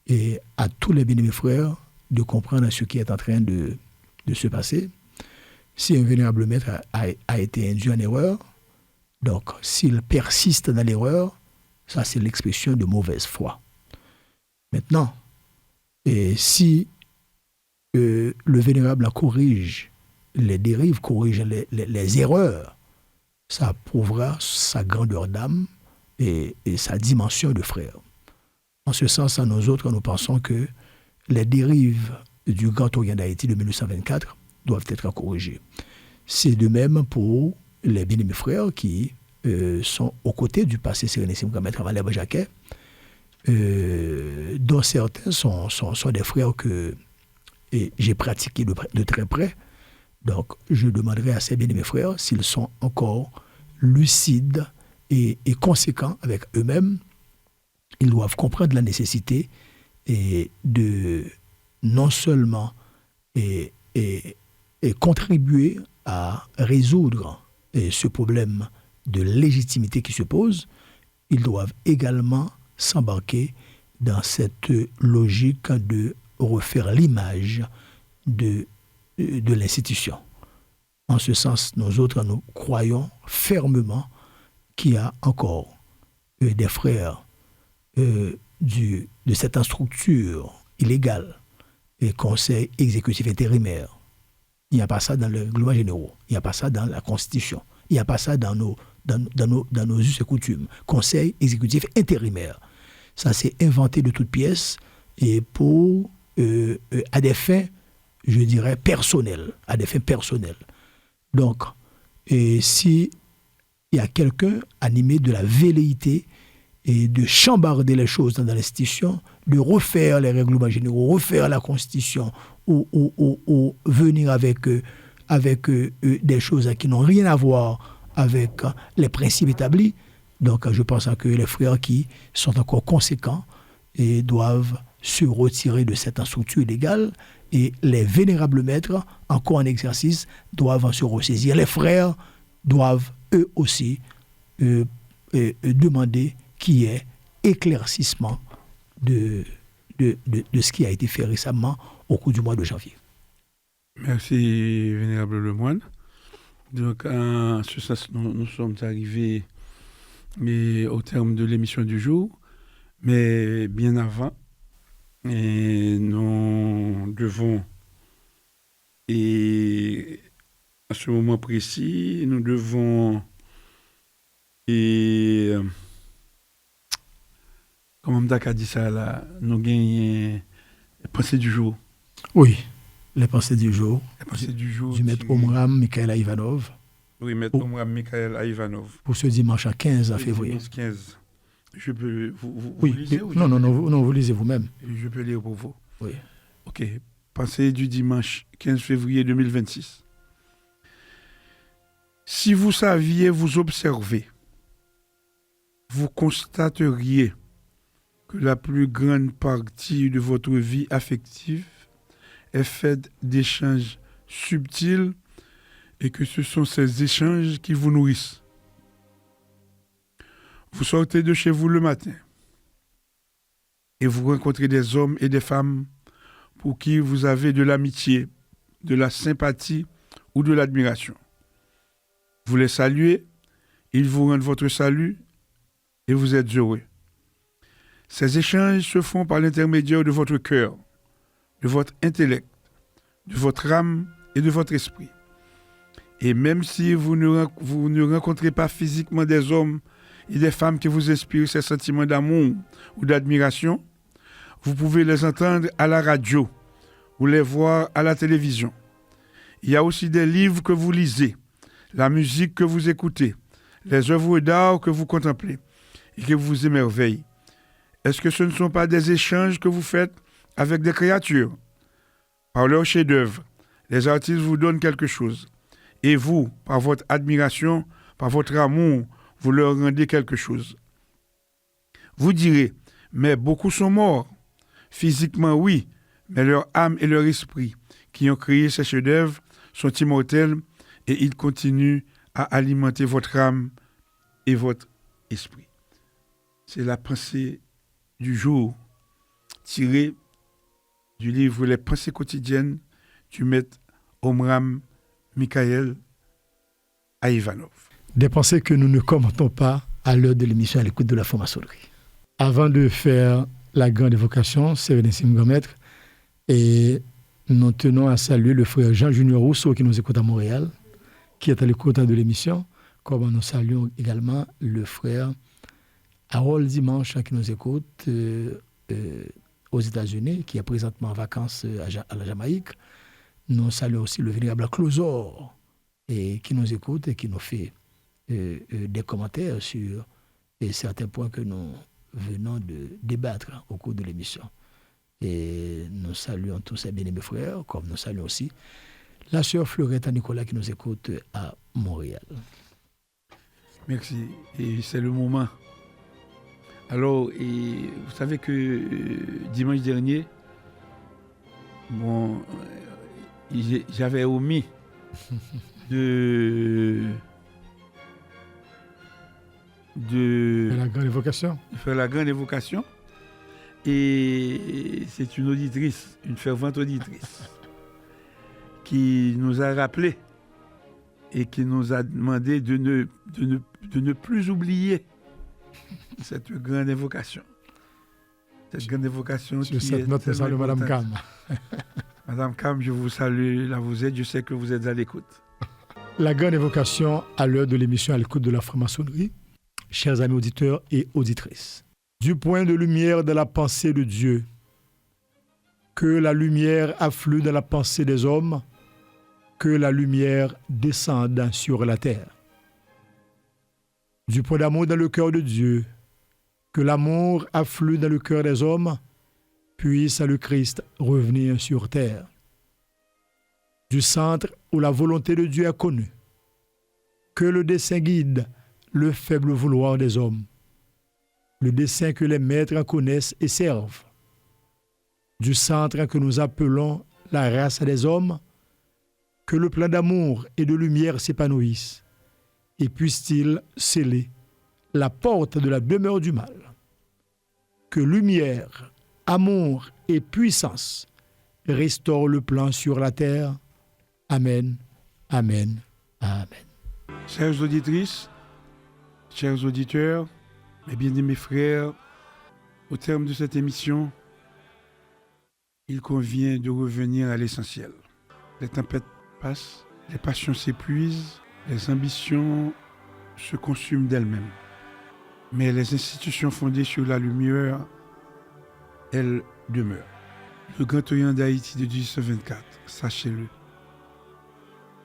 et à tous les bien-aimés frères de comprendre ce qui est en train de se passer. Si un vénérable maître a été induit en erreur, donc s'il persiste dans l'erreur, ça c'est l'expression de mauvaise foi. Maintenant, et si le vénérable corrige les dérives, corrige les erreurs, ça prouvera sa grandeur d'âme et sa dimension de frère. En ce sens, à nous autres, nous pensons que les dérives du Grand Orient d'Haïti de 1924 doivent être corrigées. C'est de même pour les bien-aimés frères qui sont aux côtés du passé sérénissime comme Maître Valère Jacquet, dont certains sont des frères que j'ai pratiqués de très près. Donc, je demanderai à ces bien-aimés frères s'ils sont encore lucides et conséquents avec eux-mêmes. Ils doivent comprendre la nécessité de non seulement contribuer à résoudre ce problème de légitimité qui se pose, ils doivent également s'embarquer dans cette logique de refaire l'image de l'institution. En ce sens, nous autres, nous croyons fermement qu'il y a encore des frères de cette structure illégale et conseil exécutif intérimaire. Il n'y a pas ça dans le règlement généraux, il n'y a pas ça dans la Constitution, il n'y a pas ça dans nos us et coutumes. Conseil exécutif intérimaire. Ça s'est inventé de toutes pièces et à des fins, je dirais, personnelles. À des fins personnelles. Donc, si il y a quelqu'un animé de la velléité et de chambarder les choses dans l'institution, de refaire les règlements généraux, refaire la Constitution, ou venir avec des choses qui n'ont rien à voir avec les principes établis. Donc, je pense que les frères qui sont encore conséquents et doivent se retirer de cette structure illégale, et les vénérables maîtres, encore en exercice, doivent en se ressaisir. Les frères doivent eux aussi demander qu'il y ait éclaircissement de ce qui a été fait récemment au cours du mois de janvier. Merci, Vénérable Lemoine. Donc, en ce sens, nous sommes arrivés au terme de l'émission du jour, mais bien avant, et nous devons, et à ce moment précis, nous devons, comment Mdak a dit ça là, nous gagnons les pensées du jour. Oui, les pensées du jour. Les pensées du jour. Du maître Omram Mikhail Ivanov. Oui, maître Omram Mikhail Ivanov. Pour ce dimanche à 15 février. 15. Je peux. Vous oui, lisez non, vous lisez vous-même. Je peux lire pour vous. Oui. Ok. Pensée du dimanche 15 février 2026. Si vous saviez vous observer, vous constateriez que la plus grande partie de votre vie affective est faite d'échanges subtils et que ce sont ces échanges qui vous nourrissent. Vous sortez de chez vous le matin et vous rencontrez des hommes et des femmes pour qui vous avez de l'amitié, de la sympathie ou de l'admiration. Vous les saluez, ils vous rendent votre salut et vous êtes heureux. Ces échanges se font par l'intermédiaire de votre cœur, de votre intellect, de votre âme et de votre esprit. Et même si vous ne rencontrez pas physiquement des hommes et des femmes qui vous inspirent ces sentiments d'amour ou d'admiration, vous pouvez les entendre à la radio ou les voir à la télévision. Il y a aussi des livres que vous lisez, la musique que vous écoutez, les œuvres d'art que vous contemplez et que vous émerveillez. Est-ce que ce ne sont pas des échanges que vous faites avec des créatures? Par leur chef-d'œuvre, les artistes vous donnent quelque chose. Et vous, par votre admiration, par votre amour, vous leur rendez quelque chose. Vous direz, mais beaucoup sont morts. Physiquement, oui, mais leur âme et leur esprit, qui ont créé ces chefs-d'œuvre, sont immortels et ils continuent à alimenter votre âme et votre Saint-Esprit. C'est la pensée du jour tirée du livre Les pensées quotidiennes du maître Omram Mikhaël Aïvanov. Des pensées que nous ne commentons pas à l'heure de l'émission à l'écoute de la franc-maçonnerie. Avant de faire la grande évocation, Sérénissime Grand Maître, et nous tenons à saluer le frère Jean Junior Rousseau qui nous écoute à Montréal, qui est à l'écoute de l'émission, comme nous saluons également le frère Harold Dimanche qui nous écoute aux États-Unis, qui est présentement en vacances à la Jamaïque. Nous saluons aussi le vénérable Closor, et qui nous écoute et qui nous fait des commentaires sur certains points que nous venons de débattre au cours de l'émission. Et nous saluons tous ces bien-aimés frères, comme nous saluons aussi la sœur Floretta Nicolas qui nous écoute à Montréal. Merci. Et c'est le moment. Alors, vous savez que dimanche dernier, bon, j'avais omis de la grande évocation. Faire la grande évocation. Et c'est une auditrice, une fervente auditrice, qui nous a rappelé et qui nous a demandé de ne plus oublier cette grande évocation. Cette grande évocation sur qui cette est note, nous saluons Madame Cam. Madame Cam, je vous salue, là vous êtes, je sais que vous êtes à l'écoute. La grande évocation à l'heure de l'émission à l'écoute de la franc-maçonnerie, chers amis auditeurs et auditrices. Du point de lumière de la pensée de Dieu, que la lumière afflue dans la pensée des hommes, que la lumière descende sur la terre. Du point d'amour dans le cœur de Dieu, que l'amour afflue dans le cœur des hommes, puisse le Christ revenir sur terre. Du centre où la volonté de Dieu est connue, que le dessein guide le faible vouloir des hommes, le dessein que les maîtres connaissent et servent. Du centre que nous appelons la race des hommes, que le plan d'amour et de lumière s'épanouisse, et puisse-t-il sceller la porte de la demeure du mal. Que lumière, amour et puissance restaurent le plan sur la terre. Amen, amen, amen. Chères auditrices, chers auditeurs, mes bien-aimés frères, au terme de cette émission, il convient de revenir à l'essentiel. Les tempêtes passent, les passions s'épuisent, les ambitions se consument d'elles-mêmes. Mais les institutions fondées sur la lumière, elles demeurent. Le Grand Orient d'Haïti de 1824, sachez-le,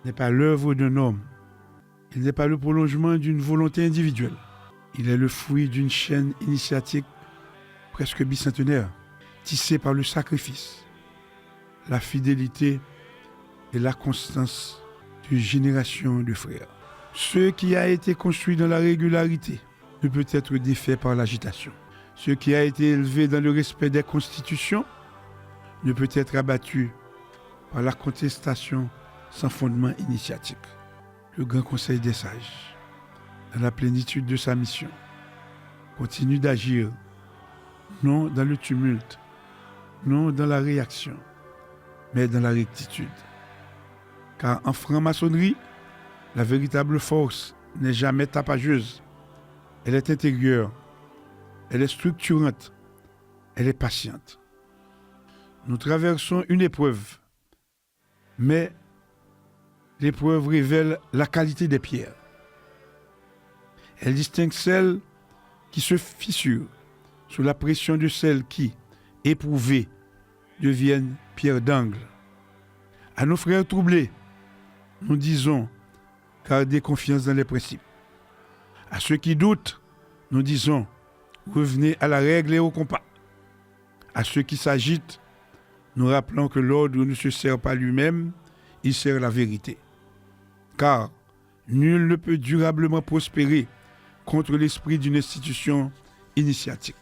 n'est pas l'œuvre d'un homme. Il n'est pas le prolongement d'une volonté individuelle. Il est le fruit d'une chaîne initiatique presque bicentenaire, tissée par le sacrifice, la fidélité et la constance d'une génération de frères. Ce qui a été construit dans la régularité ne peut être défait par l'agitation. Ce qui a été élevé dans le respect des constitutions ne peut être abattu par la contestation sans fondement initiatique. Le Grand Conseil des Sages, dans la plénitude de sa mission, continue d'agir, non dans le tumulte, non dans la réaction, mais dans la rectitude. Car en franc-maçonnerie, la véritable force n'est jamais tapageuse. Elle est intérieure, elle est structurante, elle est patiente. Nous traversons une épreuve, mais l'épreuve révèle la qualité des pierres. Elle distingue celles qui se fissurent sous la pression de celles qui, éprouvées, deviennent pierres d'angle. À nos frères troublés, nous disons, gardez confiance dans les principes. À ceux qui doutent, nous disons, revenez à la règle et au compas. À ceux qui s'agitent, nous rappelons que l'ordre ne se sert pas lui-même, il sert la vérité. Car nul ne peut durablement prospérer contre l'esprit d'une institution initiatique.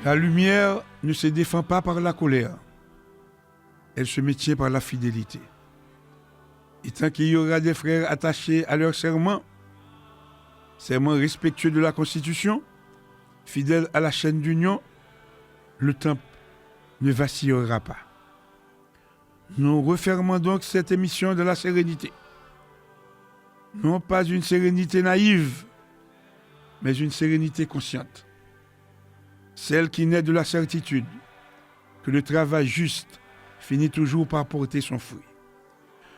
La lumière ne se défend pas par la colère, elle se maintient par la fidélité. Et tant qu'il y aura des frères attachés à leur serment, serment respectueux de la Constitution, fidèle à la chaîne d'union, le temple ne vacillera pas. Nous refermons donc cette émission de la sérénité. Non pas une sérénité naïve, mais une sérénité consciente. Celle qui naît de la certitude que le travail juste finit toujours par porter son fruit.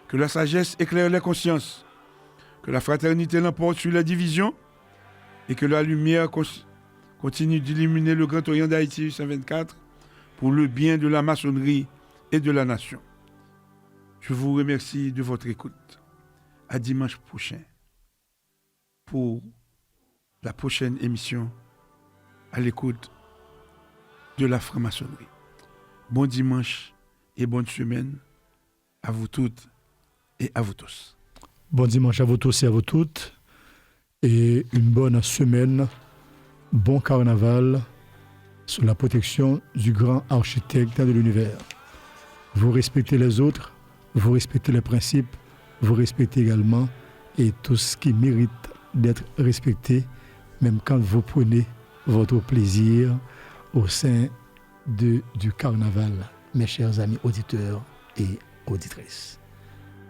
Que la sagesse éclaire les consciences, que la fraternité l'emporte sur la division et que la lumière continue d'illuminer le Grand Orient d'Haïti 124 pour le bien de la maçonnerie et de la nation. Je vous remercie de votre écoute. À dimanche prochain pour la prochaine émission à l'écoute de la franc-maçonnerie. Bon dimanche et bonne semaine à vous toutes et à vous tous. Bon dimanche à vous tous et à vous toutes. Et une bonne semaine. Bon carnaval sous la protection du grand architecte de l'univers. Vous respectez les autres, vous respectez les principes, vous respectez également et tout ce qui mérite d'être respecté, même quand vous prenez votre plaisir au sein du carnaval, mes chers amis auditeurs et auditrices.